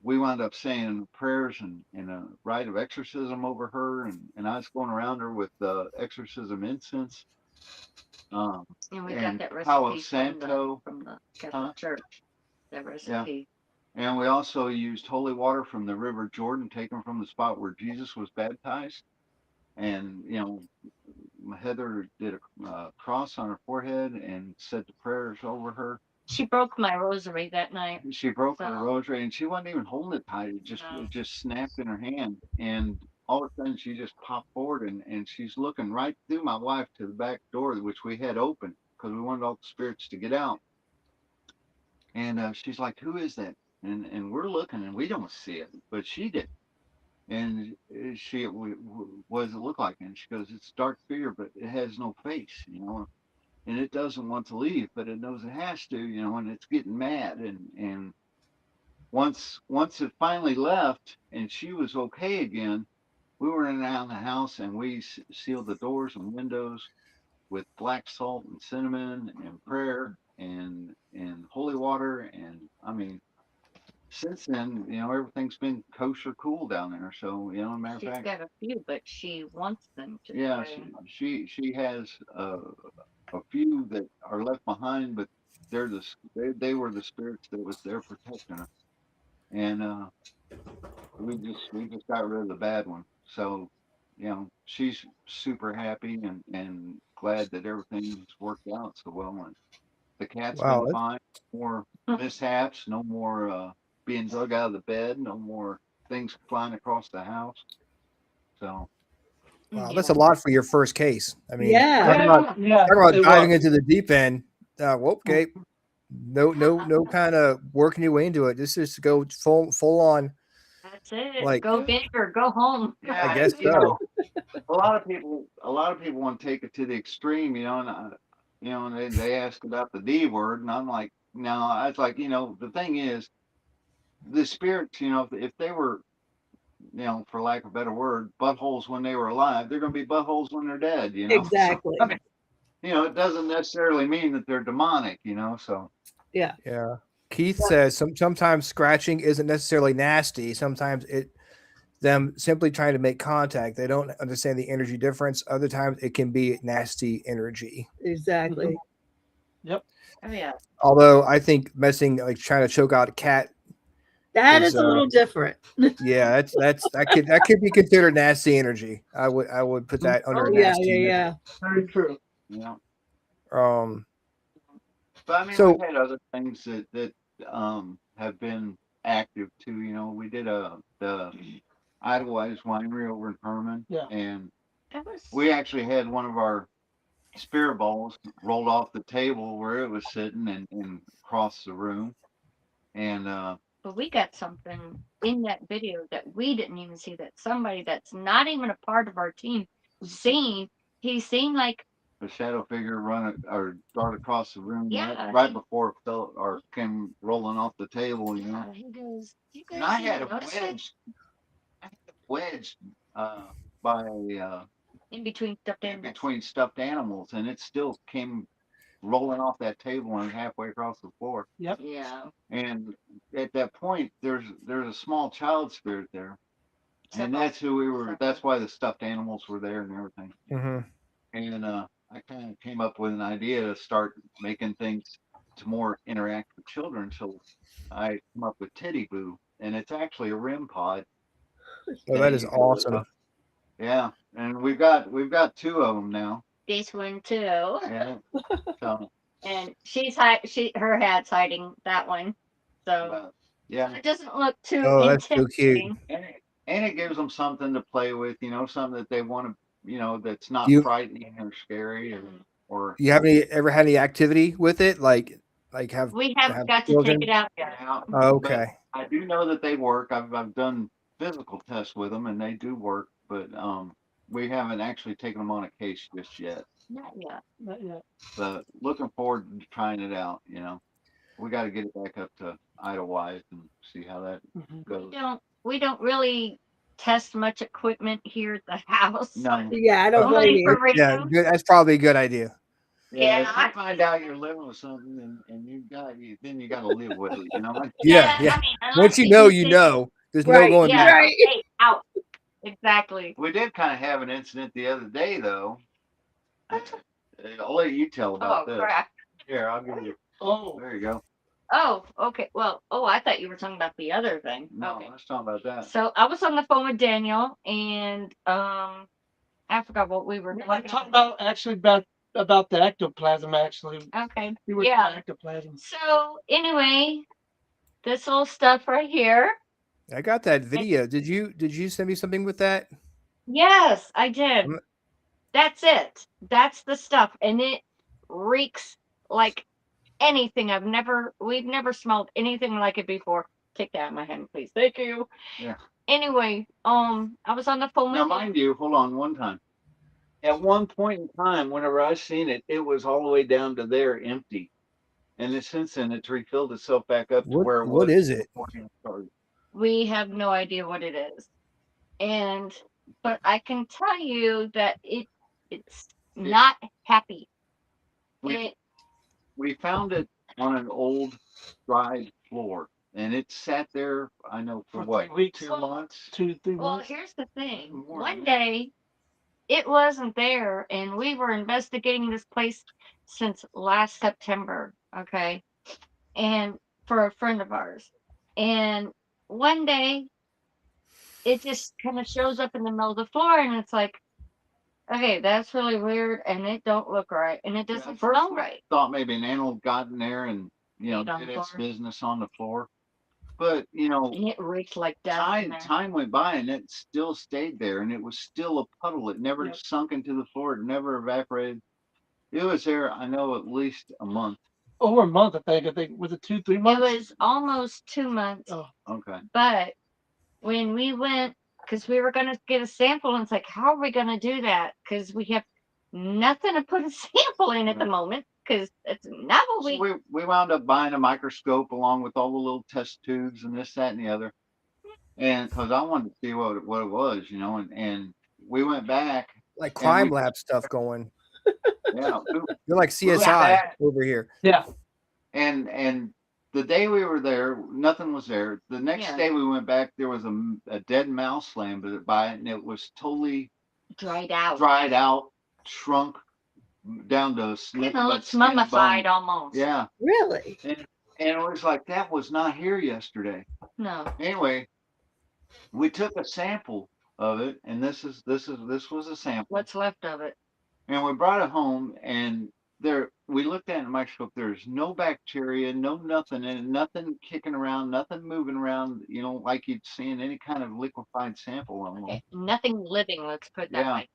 we wound up saying prayers and a rite of exorcism over her, and I was going around her with exorcism incense. And we got And that Palo recipe Santo. from the Catholic Church. That recipe. And we also used holy water from the River Jordan, taken from the spot where Jesus was baptized. And, Heather did a cross on her forehead and said the prayers over her. She broke my rosary that night. She broke her rosary, and she wasn't even holding it tight. It just snapped in her hand. And all of a sudden, she just popped forward, and she's looking right through my wife to the back door, which we had open because we wanted all the spirits to get out. And she's like, "Who is that?" And we're looking, and we don't see it, but she did. And what does it look like? And she goes, "It's a dark figure, but it has no face, and it doesn't want to leave, but it knows it has to, and it's getting mad." And once it finally left, and she was okay again, we were in and out of the house, and we sealed the doors and windows with black salt and cinnamon and prayer and holy water, and I mean, since then, everything's been kosher cool down there. So, matter of She's fact, got a few, but she wants them to. yeah, she has a few that are left behind, but they were the spirits that was there protecting her, and we just got rid of the bad one. So, she's super happy and glad that everything's worked out so well, and the cat's Wow, been fine. No more mishaps, no more being dug out of the bed, no more things flying across the house. So, wow, that's a lot for your first case. I mean, Yeah. talk about diving into the deep end. Okay, no kind of working your way into it. This is to go full on. That's it. Like, go big or go home. yeah, I guess so. a lot of people want to take it to the extreme, and they ask about the D word, and I'm like, no, I was like, the thing is, the spirits, if they were, for lack of a better word, buttholes when they were alive, they're going to be buttholes when they're dead, Exactly. So, I mean, it doesn't necessarily mean that they're demonic, so. Yeah. Yeah. Keith says sometimes scratching isn't necessarily nasty. Sometimes them simply trying to make contact. They don't understand the energy difference. Other times it can be nasty energy. Exactly. Yep. Oh yeah. Although I think trying to choke out a cat. That is a little different. Yeah, that could be considered nasty energy. I would put that under nasty. Yeah. Very true. Yeah. But I mean, we've had other things that have been active too. We did the Idlewives Winery over in Herman, and we actually had one of our spirit balls rolled off the table where it was sitting and across the room, and but we got something in that video that we didn't even see, that somebody that's not even a part of our team seen. He's seen like a shadow figure run or dart across the room Yeah, before it fell or came rolling off the table. yeah, he goes, "You And guys I had a notice it?" wedge by In between stuffed animals. between stuffed animals, and it still came rolling off that table and halfway across the floor. Yep. Yeah. And at that point, there's a small child spirit there, and that's who we were. That's why the stuffed animals were there and everything. Mm-hmm. And I kind of came up with an idea to start making things to more interact with children. So I come up with Teddy Boo, and it's actually a REM pod. Oh, that is awesome. Yeah, and we've got 2 of them now. This one too. Yeah. So, And her hat's hiding that one. So yeah. it doesn't look too Oh, that's so cute. intimidating. And it gives them something to play with, something that they want to, that's not You- frightening or scary or. You have ever had any activity with it? Like have We haven't have got to children? take it out yet. Oh, okay. But I do know that they work. I've done physical tests with them, and they do work. But we haven't actually taken them on a case just yet. Not yet. Not yet. But looking forward to trying it out. We got to get it back up to Idlewild and see how that goes. We don't really test much equipment here at the house. No. Yeah, I don't Only blame you. for radio. Yeah, good. That's probably a good idea. Yeah, if you find out you're living with something and then you got to live with it. Yeah. I mean, Once you know, you know. There's no Right, going yeah, back. right. Hey, out. Exactly. We did kind of have an incident the other day, though. I'll let you tell about this. Crap. Here, I'll give you. Oh, There you go. Oh, okay. Well, I thought you were talking about the other thing. No, Okay. let's talk about that. So I was on the phone with Daniel, and I forgot what we were talking about actually about the ectoplasm. Actually, Okay. we were Yeah. talking about ectoplasm. So anyway, this little stuff right here. I got that video. Did you send me something with that? Yes, I did. Mm. That's it. That's the stuff, and it reeks like anything we've never smelled anything like it before. Take that out of my hand, please. Thank you. Yeah. Anyway, I was on the phone Now, with mind you, hold on one time. At one point in time, whenever I seen it, it was all the way down to there empty. And then since then, it's refilled itself back up to where it was. What is it? before it started. We have no idea what it is. But I can tell you that it's not happy. We found it on an old dried floor, and it sat there, I know, for what, 3 weeks, 2 months? 2-3 Well, months. here's the thing. More One than day, it wasn't there, and we were investigating this place since last September, okay? And for a friend of ours. And one day, it just kind of shows up in the middle of the floor, and it's like, okay, that's really weird, and it don't look right, and it doesn't smell right. Thought maybe an animal got in there and, Ate on did the its floor. business on the floor. But, And it reeked like death in there. time went by and it still stayed there, and it was still a puddle. It never sunk into the floor. It never evaporated. It was there, I know, at least a month. Over a month, I think. Was it 2-3 It months? was almost 2 months. Oh, Okay. But when we went, because we were going to get a sample, and it's like, how are we going to do that? Because we have nothing to put a sample in at the moment, because it's not what we... So we wound up buying a microscope along with all the little test tubes and this, that, and the other. And because I wanted to see what it was, and we went back. Like crime lab stuff going. Yeah. You're like CSI over here. yeah. And the day we were there, nothing was there. The next day we went back, there was a dead mouse laying by it, and it was totally dried out, shrunk down to It looks mummified almost. Yeah. Really? And it was like, that was not here yesterday. No. Anyway, we took a sample of it, and this was a sample. What's left of it? And we brought it home, and we looked at it in the microscope. There's no bacteria, no nothing in it, nothing kicking around, nothing moving around, like you'd see in any kind of liquefied sample. Okay. Nothing living, let's put it that way.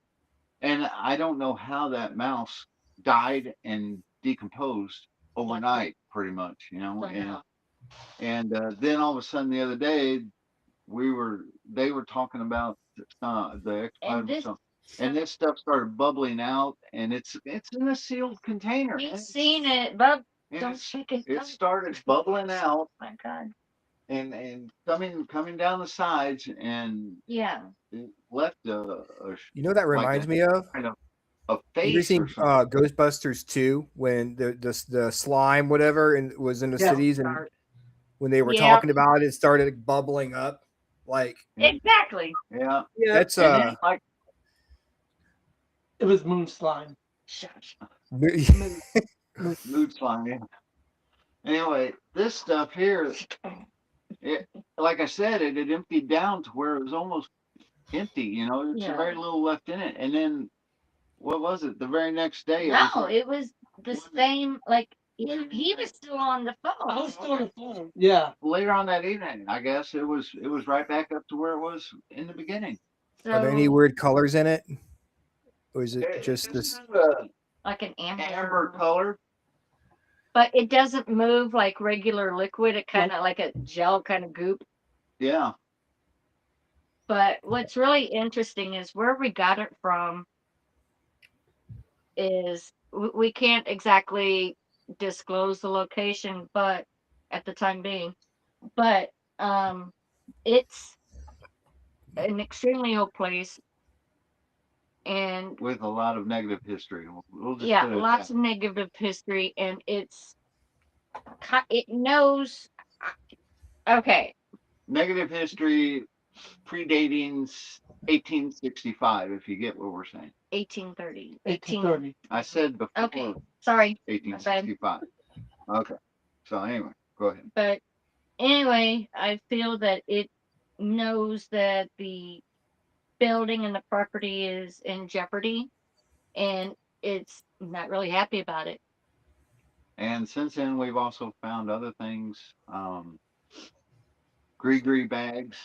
And I don't know how that mouse died and decomposed overnight, pretty much, And then all of a sudden the other day, they were talking about the ectoplasm. And this stuff started bubbling out, and it's in a sealed container. You've seen it, but don't shake it. It started bubbling out. My God. And coming down the sides, and it left a that reminds me of? Kind of a face. Have you seen Ghostbusters 2 when the slime whatever and was in the cities, and when they were talking about it, it started bubbling up like exactly. Yeah. That's it was moon slime. Shush. Mood slime. Yeah. Anyway, this stuff here, it, like I said, it had emptied down to where it was almost empty. You know, there's Yeah. very little left in it. And then what was it? The very next day, it was No, it was the same. Like he was still on the phone. I was still on the phone. Yeah. later on that evening. I guess it was right back up to where it was in the beginning. Are there any So weird colors in it? Or is it It- just it's this? kind of a like an amber. amber color. But it doesn't move like regular liquid. It kind of like a gel kind of goop. Yeah. But what's really interesting is where we got it from is we can't exactly disclose the location, but at the time being, but it's an extremely old place, and With a lot of negative history. We'll just yeah, put it at lots that. of negative history, and it knows. Okay, Negative history predating 1865, if you get what we're saying. 1830. 1830. I said before Okay, sorry, my bad. 1865. Okay. So anyway, go ahead. But anyway, I feel that it knows that the building and the property is in jeopardy, and it's not really happy about it. And since then, we've also found other things. Gree bags,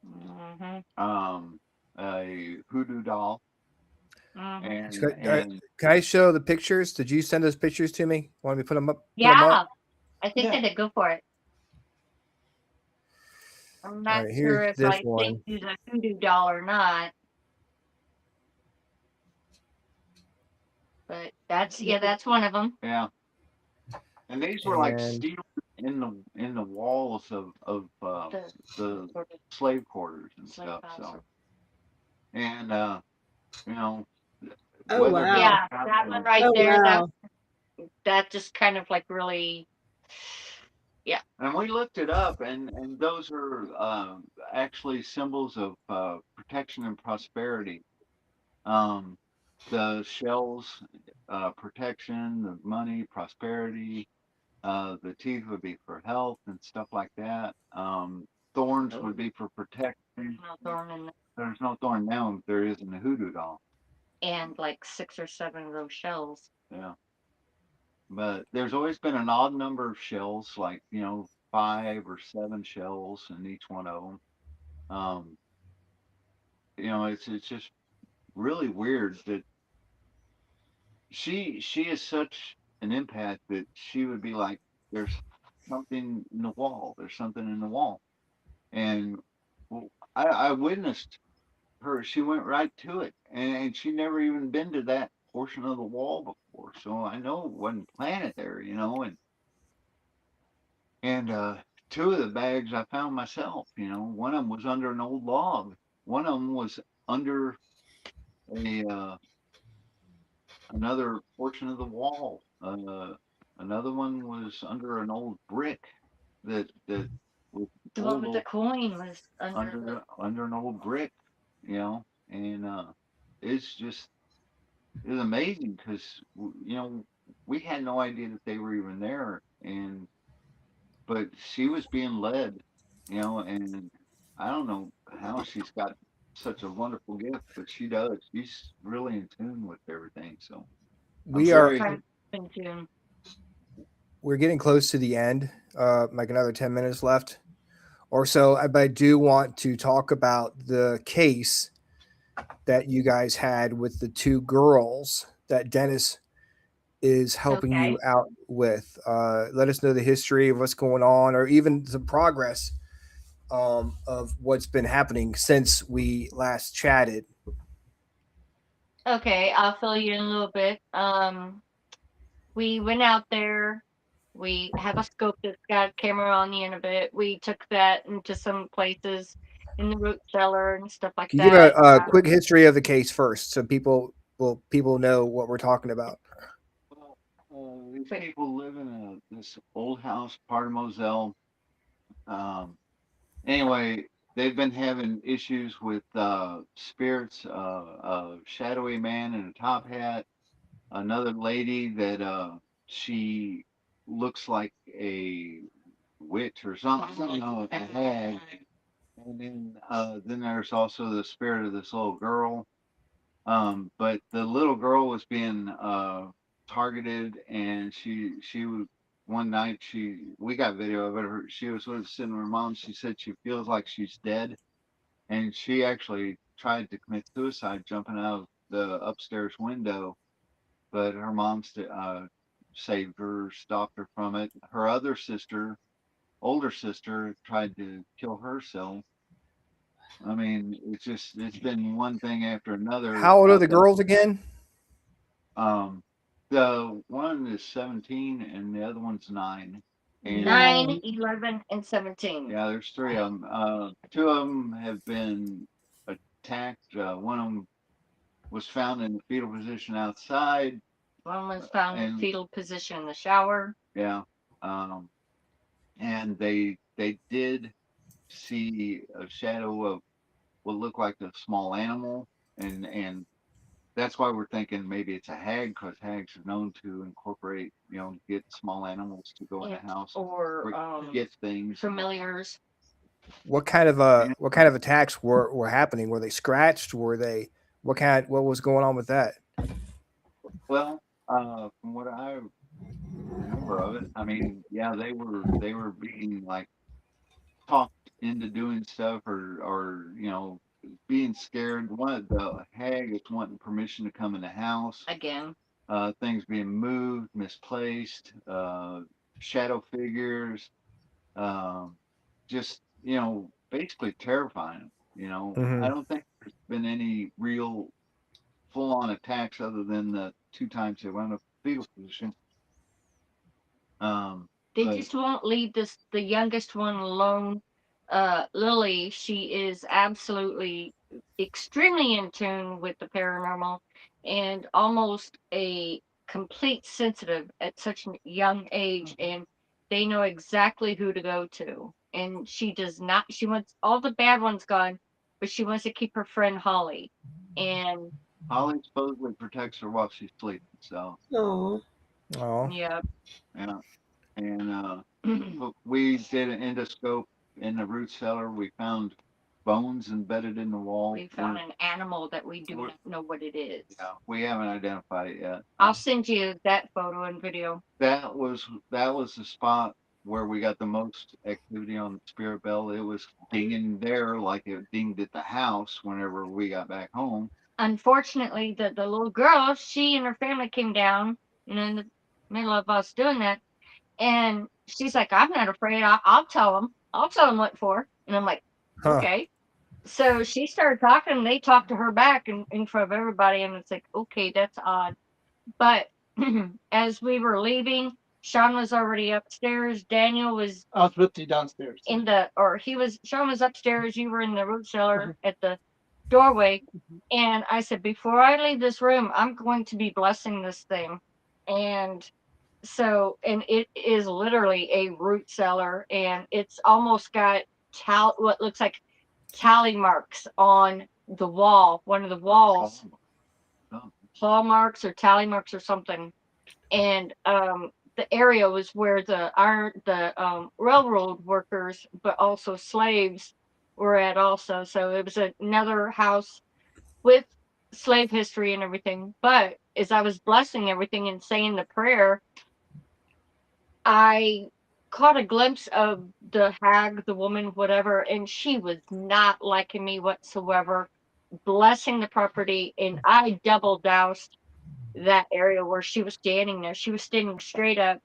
Mm-hmm. a hoodoo doll, Mm-hmm. and Can I show the pictures? Did you send those pictures to me? Want me to put them up? Yeah, I think Yeah. I did. Go for it. I'm not right, sure here's if this I one. think he's a hoodoo doll or not. But that's one of them. yeah. And these were like And- sealed in the walls of the slave quarters and Slave stuff. house. So, and you know, Oh, whether wow. Yeah, that one right Oh, there. wow. That just kind of like really. Yeah. And we looked it up, and those are actually symbols of protection and prosperity. The shells, protection, the money, prosperity. The teeth would be for health and stuff like that. Thorns would be for protection. No thorn in There's no thorn now. There is in the hoodoo doll. and like 6 or 7 of those shells. Yeah. But there's always been an odd number of shells, like 5 or 7 shells in each one of them. It's just really weird that she is such an empath that she would be like, there's something in the wall. There's something in the wall. And I witnessed her. She went right to it, and she never even been to that portion of the wall before. So I know it wasn't planted there, and 2 of the bags I found myself. One of them was under an old log. One of them was under a another portion of the wall. Another one was under an old brick that was The one with the coin was under under an old brick, and it's amazing because we had no idea that they were even there, but she was being led, and I don't know how she's got such a wonderful gift, but she does. She's really in tune with everything. So We I'm are. very- in tune. We're getting close to the end. Like another 10 minutes left or so. But I do want to talk about the case that you guys had with the 2 girls that Dennis is helping you Okay. out with. Let us know the history of what's going on, or even the progress of what's been happening since we last chatted. Okay, I'll fill you in a little bit. We went out there. We have a scope that's got a camera on the end of it. We took that into some places in the root cellar and stuff like Can you that. give a quick history of the case first, so people know what we're talking about? These people live in this old house, part of Moselle. Anyway, they've been having issues with spirits, a shadowy man in a top hat, another lady that she looks like a witch or something, you know, a hag. And then there's also the spirit of this little girl. But the little girl was being targeted, and she was one night we got video of it. She was sitting with her mom. She said she feels like she's dead, and she actually tried to commit suicide, jumping out of the upstairs window. But her mom saved her, stopped her from it. Her other sister, older sister, tried to kill herself. I mean, it's been one thing after another. How old are the girls again? The one is 17 and the other one's 9. And 9, 11, and 17. yeah, there's 3 of them. 2 of them have been attacked. One of them was found in the fetal position outside. One was found in fetal position in the shower. Yeah. And they did see a shadow of what looked like a small animal, and that's why we're thinking maybe it's a hag, because hags are known to incorporate, get small animals to go in the house or get things. Familiars. What kind of attacks were happening? Were they scratched? Were they what was going on with that? Well, from what I remember of it, I mean, yeah, they were being like talked into doing stuff, or being scared. One of the hag is wanting permission to come in the house again. Things being moved, misplaced, shadow figures, just basically terrifying. Mm-hmm. I don't think there's been any real full-on attacks other than the 2 times they went up fetal position. They just won't leave the youngest one alone. Lily, she is absolutely extremely in tune with the paranormal and almost a complete sensitive at such a young age, and they know exactly who to go to. And she wants all the bad ones gone, but she wants to keep her friend Holly. And Holly supposedly protects her while she's sleeping, so. Oh. Yeah. Yeah. And we did an endoscope in the root cellar. We found bones embedded in the wall. We found an animal that we do not know what it is. Yeah, we haven't identified it yet. I'll send you that photo and video. That was the spot where we got the most activity on the spirit bell. It was dinging there like it dinged at the house whenever we got back home. Unfortunately, the little girl, she and her family came down in the middle of us doing that. And she's like, I'm not afraid. I'll tell them. I'll tell them what for. And I'm like, okay. So she started talking, and they talked to her back in front of everybody. And it's like, okay, that's odd. But as we were leaving, Sean was already upstairs. Daniel was. I was with you downstairs. Sean was upstairs. You were in the root cellar at the doorway. And I said, before I leave this room, I'm going to be blessing this thing. And it is literally a root cellar, and it's almost got what looks like tally marks on the wall, one of the walls, claw marks or tally marks or something. And the area was where the railroad workers, but also slaves, were at also. So it was another house with slave history and everything. But as I was blessing everything and saying the prayer, I caught a glimpse of the hag, the woman, whatever, and she was not liking me whatsoever, blessing the property, and I double doused that area where she was standing there. She was standing straight up,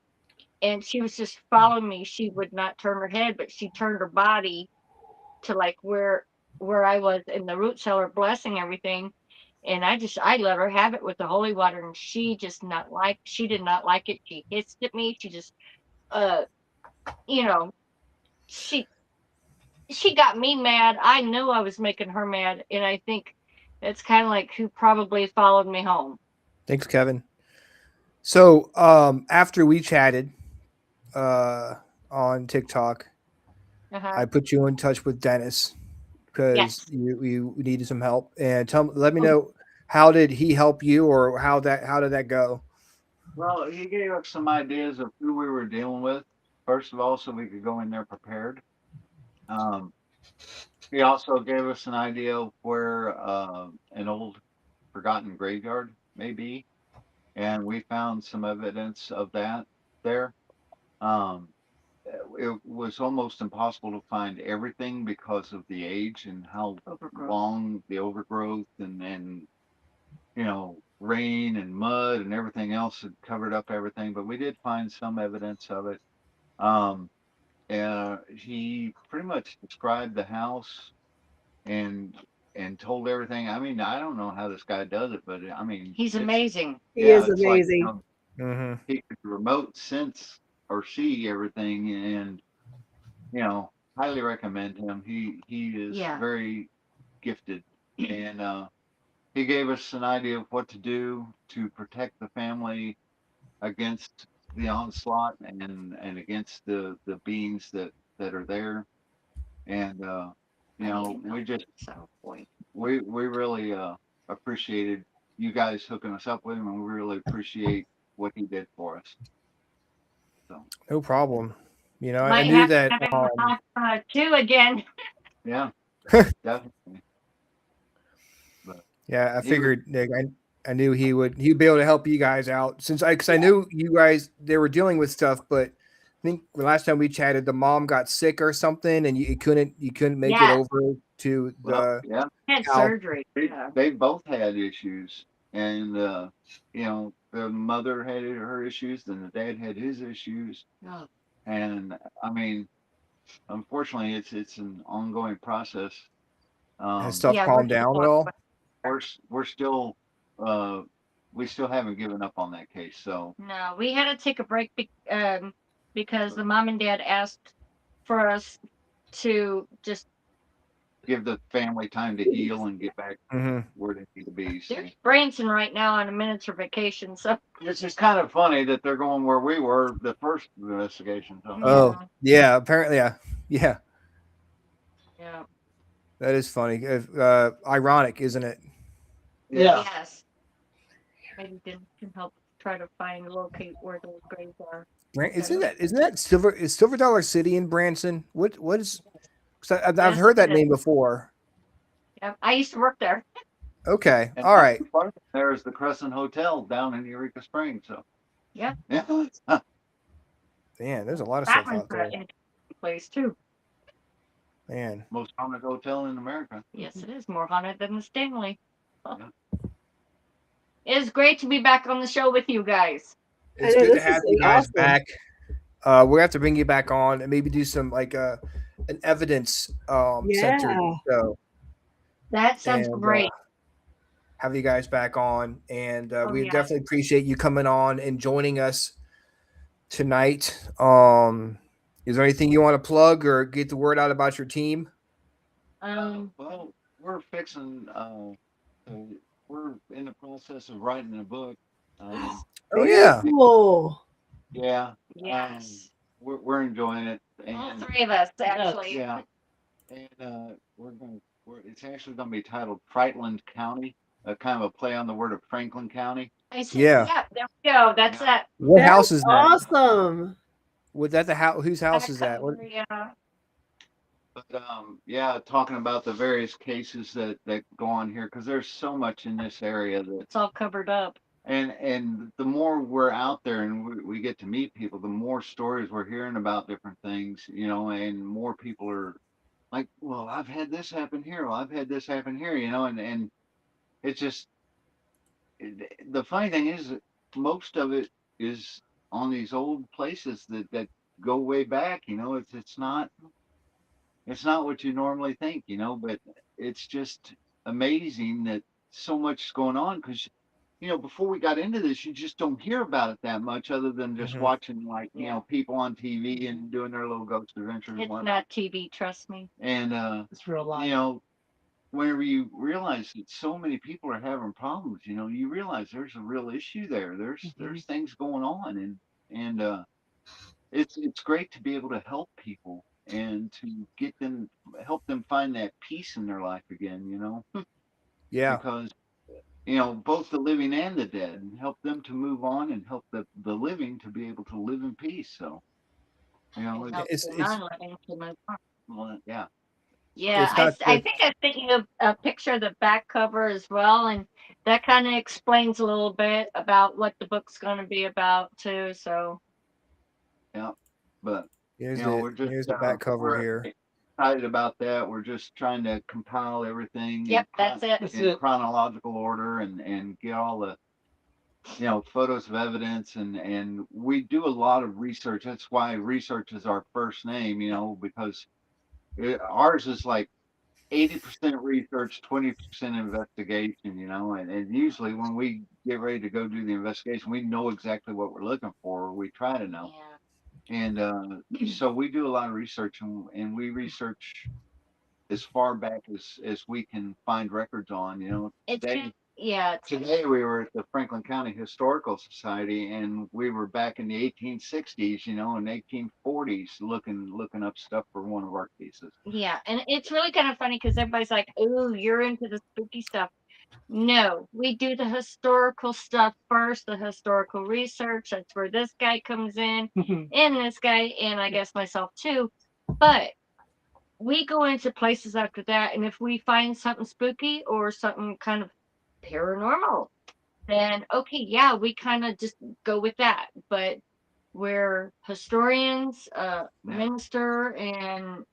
and she was just following me. She would not turn her head, but she turned her body to like where I was in the root cellar blessing everything. And I let her have it with the holy water, and she did not like it. She hissed at me. She just, she got me mad. I knew I was making her mad, and I think that's kind of like who probably followed me home. Thanks, Kevin. So after we chatted on TikTok, I put you in touch with Dennis because you needed some help. And let me know, how did he help you, or how did that go? Well, he gave us some ideas of who we were dealing with, first of all, so we could go in there prepared. Um, he also gave us an idea of where an old forgotten graveyard may be, and we found some evidence of that there. Um, it was almost impossible to find everything because of the age and how long the overgrowth and rain and mud and everything else had covered up everything, but we did find some evidence of it. Um, he pretty much described the house and told everything. I mean, I don't know how this guy does it, but I mean, He's amazing. He is it's like, amazing. he could remote sense or see everything, and highly recommend him. He is Yeah. very gifted, and he gave us an idea of what to do to protect the family against the onslaught and against the beings that are there. And we just we really appreciated you guys hooking us up with him, and we really appreciate what he did for us. So No problem. I Might knew have to that. have him on too again. yeah, definitely. But Yeah, I he was figured, Nick. I knew he'd be able to help you guys out because I knew you guys they were dealing with stuff, but I think the last time we chatted, the mom got sick or something, and you couldn't make it Yes. over to well, the yeah. Had house. surgery. Yeah. They both had issues, and the mother had her issues, and the dad had his issues, Oh. and I mean, unfortunately, it's an ongoing process. Has stuff Yeah, calmed down at all? We're still we still haven't given up on that case, so No, we had to take a break because the mom and dad asked for us to just. give the family time to heal and get back Mhm. where they need to be. So. There's Branson right now on a miniature vacation, so It's just kind of funny that they're going where we were the first investigation. So. Oh, yeah. Apparently, yeah. Yeah. That is funny. Ironic, isn't it? Yeah. Yes. Maybe can help try to locate where those graves are. Isn't that Silver Dollar City in Branson? What is? Because I've Yes, heard that it is. name before. Yeah, I used to work there. Okay, And all right. There's the Crescent Hotel down in Eureka Springs. So Yeah. yeah, Man, there's a lot of That stuff one's out there. an interesting place too. Man, most haunted hotel in America. Yes, it is more haunted than the Stanley. Yeah. It's great to be back on the show with you guys. it's good to have you guys back. We'll have to bring you back on and maybe do some like an evidence centered show. That sounds great. Have you guys back on, and we yeah. definitely appreciate you coming on and joining us tonight. Is there anything you want to plug or get the word out about your team? Well, we're fixing. We're in the process of writing a book. Oh yeah. Cool. Yeah. Yes. We're enjoying it. And, All three of us, actually. Yeah. And it's actually going to be titled Frightland County, kind of a play on the word of Franklin County. I see. Yeah. There we go. That's that. What house is that? Awesome. Was that the house? Whose house is that? Yeah. But yeah, talking about the various cases that go on here, because there's so much in this area that it's all covered up. And the more we're out there and we get to meet people, the more stories we're hearing about different things, and more people are like, well, I've had this happen here. Well, I've had this happen here, and it's just the funny thing is that most of it is on these old places that go way back. It's not what you normally think, but it's just amazing that so much is going on because, before we got into this, you just don't hear about it that much other than just watching people on TV and doing their little ghost adventures. It's not TV, trust me. And, it's real life. Whenever you realize that so many people are having problems, you realize there's a real issue there. There's things going on and it's great to be able to help people and to help them find that peace in their life again, Yeah. because both the living and the dead, and help them to move on and help the living to be able to live in peace. So, And help It's the it's non-living to move on. well, yeah. Yeah, it's not I the think I sent you a picture of the back cover as well, and that kind of explains a little bit about what the book's going to be about too. So Yeah, but here's we're just the back cover we're here. excited about that. We're just trying to compile everything yep, that's it. in chronological order and get all the photos of evidence, and we do a lot of research. That's why research is our first name, because ours is like 80% research, 20% investigation, and usually when we get ready to go do the investigation, we know exactly what we're looking for. We try to know. Yeah. And so we do a lot of research, and we research as far back as we can find records on. It's Today, yeah, today we were at the Franklin County Historical Society, and we were back in the 1860s, and 1840s, looking up stuff for one of our cases. yeah, and it's really kind of funny because everybody's like, "Oh, you're into the spooky stuff." No, we do the historical stuff first, the historical research. That's where this guy comes in, and this guy, and I guess myself too. But we go into places after that, and if we find something spooky or something kind of paranormal, then okay, yeah, we kind of just go with that. But we're historians, minister, and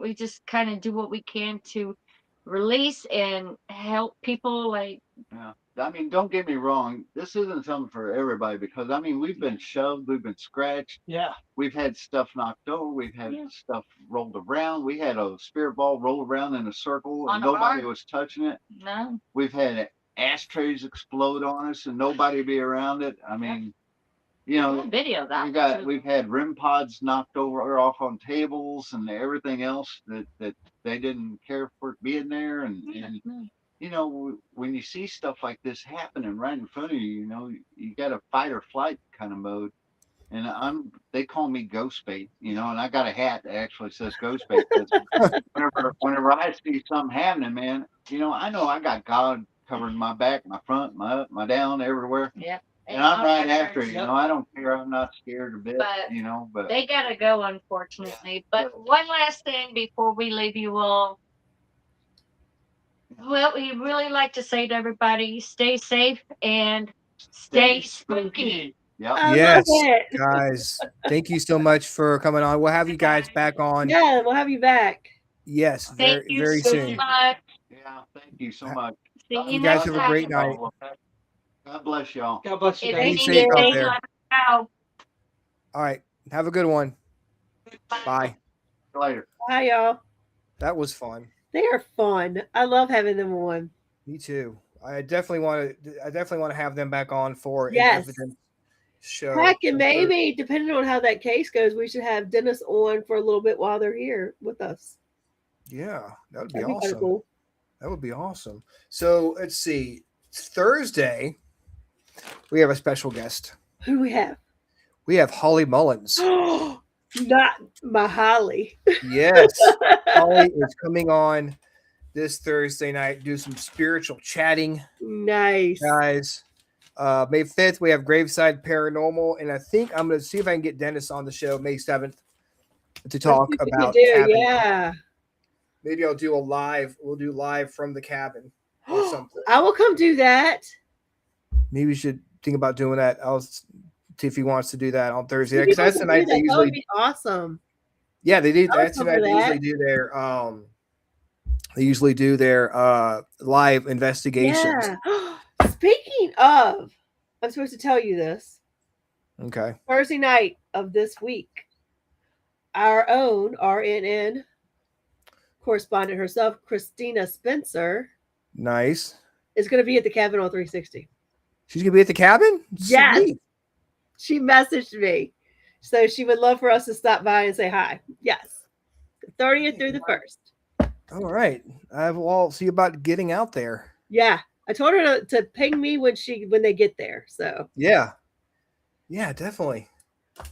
we just kind of do what we can to release and help people. Like, Yeah. I mean, don't get me wrong. This isn't something for everybody because we've been shoved, we've been scratched, Yeah. we've had stuff knocked over, we've had stuff rolled around. We had a spirit ball roll around in a circle On and a nobody arm. was touching it. no, We've had ashtrays explode on us and nobody be around it. I mean, video of that. we've had REM pods knocked over or off on tables and everything else that they didn't care for it being there, and when you see stuff like this happening right in front of you, you got a fight or flight kind of mode. And they call me ghost bait, and I got a hat that actually says ghost bait. Because whenever I see something happening, man, I know I got God covering my back, my front, my up, my down, everywhere. Yep. And I'm right after it. I don't care. I'm not scared a bit. But they gotta go, unfortunately. But one last thing before we leave you all. Well, we really like to say to everybody, stay safe and stay spooky. Yes, guys. Thank you so much for coming on. We'll have you guys back on. Yeah, we'll have you back. Yes, Thank you very so soon. much. Yeah, thank you so much. See You guys have a great night. God bless y'all. God bless you If guys. they Be need safe out anything, there. let us know. All right. Have a good one. Bye. See you later. Bye, y'all. That was fun. They are fun. I love having them on. Me too. I definitely want to have them back on for Yes. an evidence show. Heck, and maybe depending on how that case goes, we should have Dennis on for a little bit while they're here with us. Yeah, that would be That'd be kinda awesome. cool. That would be awesome. So let's see. Thursday, we have a special guest. Who do we have? We have Holly Mullins. Not my Holly. Yes, Holly is coming on this Thursday night. Do some spiritual chatting. Nice, guys. May 5th, we have Graveside Paranormal, and I think I'm going to see if I can get Dennis on the show May 7th to talk about cabin. Yeah. Maybe I'll do a live. We'll do live from the cabin or something. I will come do that. Maybe we should think about doing that. I'll see if he wants to do that on Thursday. Maybe Because that's we the can do night they that. That usually. would be awesome. Yeah, they do. I would That's the cover night they usually that. do their. They usually do their live investigations. Yeah. Speaking of, I'm supposed to tell you this. Okay. Thursday night of this week, our own RNN correspondent herself, Christina Spencer, Nice. is going to be at the cabin on 360. She's gonna be at the cabin. Yes. Sweet. She messaged me. So she would love for us to stop by and say hi. Yes. The 30th through the 1st. All right. I'll see about getting out there. Yeah. I told her to ping me when they get there. So Yeah. Yeah, definitely.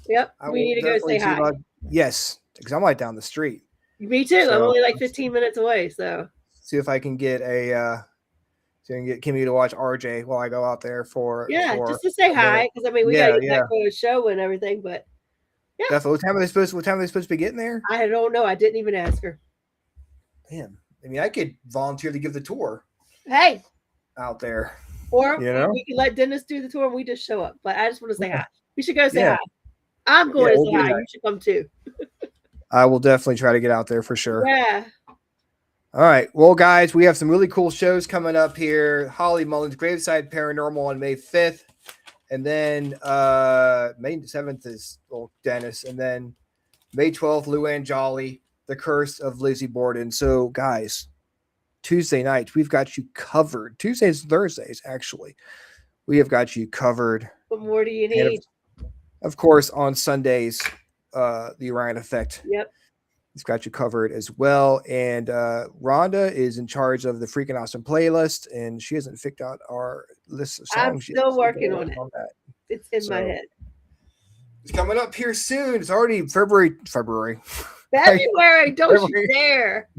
yep. I We will need to go definitely say see hi. about- yes, because I'm right down the street. Me too. I'm So- only like 15 minutes away. So See if I can get a So you can get Kimmy to watch RJ while I go out there for just to say hi, because I mean we gotta get back to the show and everything, but yeah. Definitely. What time are they supposed to be getting there? I don't know. I didn't even ask her. Damn. I mean, I could volunteer to give the tour. Hey. Out there. Or we can let Dennis do the tour and we just show up. But I just want to say hi. We should go say hi. I'm going to say hi. You should come too. I will definitely try to get out there for sure. Yeah. All right. Well, guys, we have some really cool shows coming up here. Holly Mullins' Graveside Paranormal on May 5th. And then May 7th is Dennis. And then May 12th, Luann Jolly, The Curse of Lizzie Borden. So, guys, Tuesday nights, we've got you covered. Tuesdays and Thursdays, actually. We have got you covered. What more do you need? Of course, on Sundays, the Orion Effect. Yep. It's got you covered as well. And Rhonda is in charge of the Freakin Awesome playlist, and she hasn't picked out our list of songs. I'm still working on it. It's in my head. It's coming up here soon. It's already February. Don't you dare.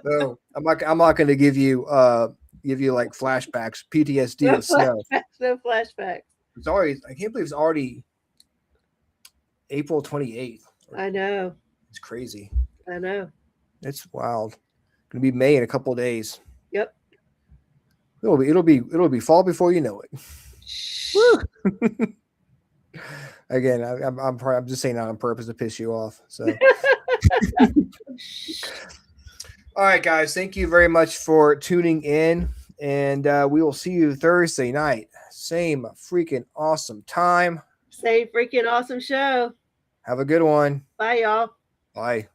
No, I'm not going to give you like flashbacks, PTSD of snow. No flashbacks. It's already. I can't believe it's already April 28th. I know. It's crazy. I know. It's wild. Gonna be May in a couple of days. Yep. It'll be fall before you know it. Again, I'm just saying that on purpose to piss you off. So. All right, guys. Thank you very much for tuning in, and we will see you Thursday night. Same freaking awesome time. Same freaking awesome show. Have a good one. Bye, y'all. Bye.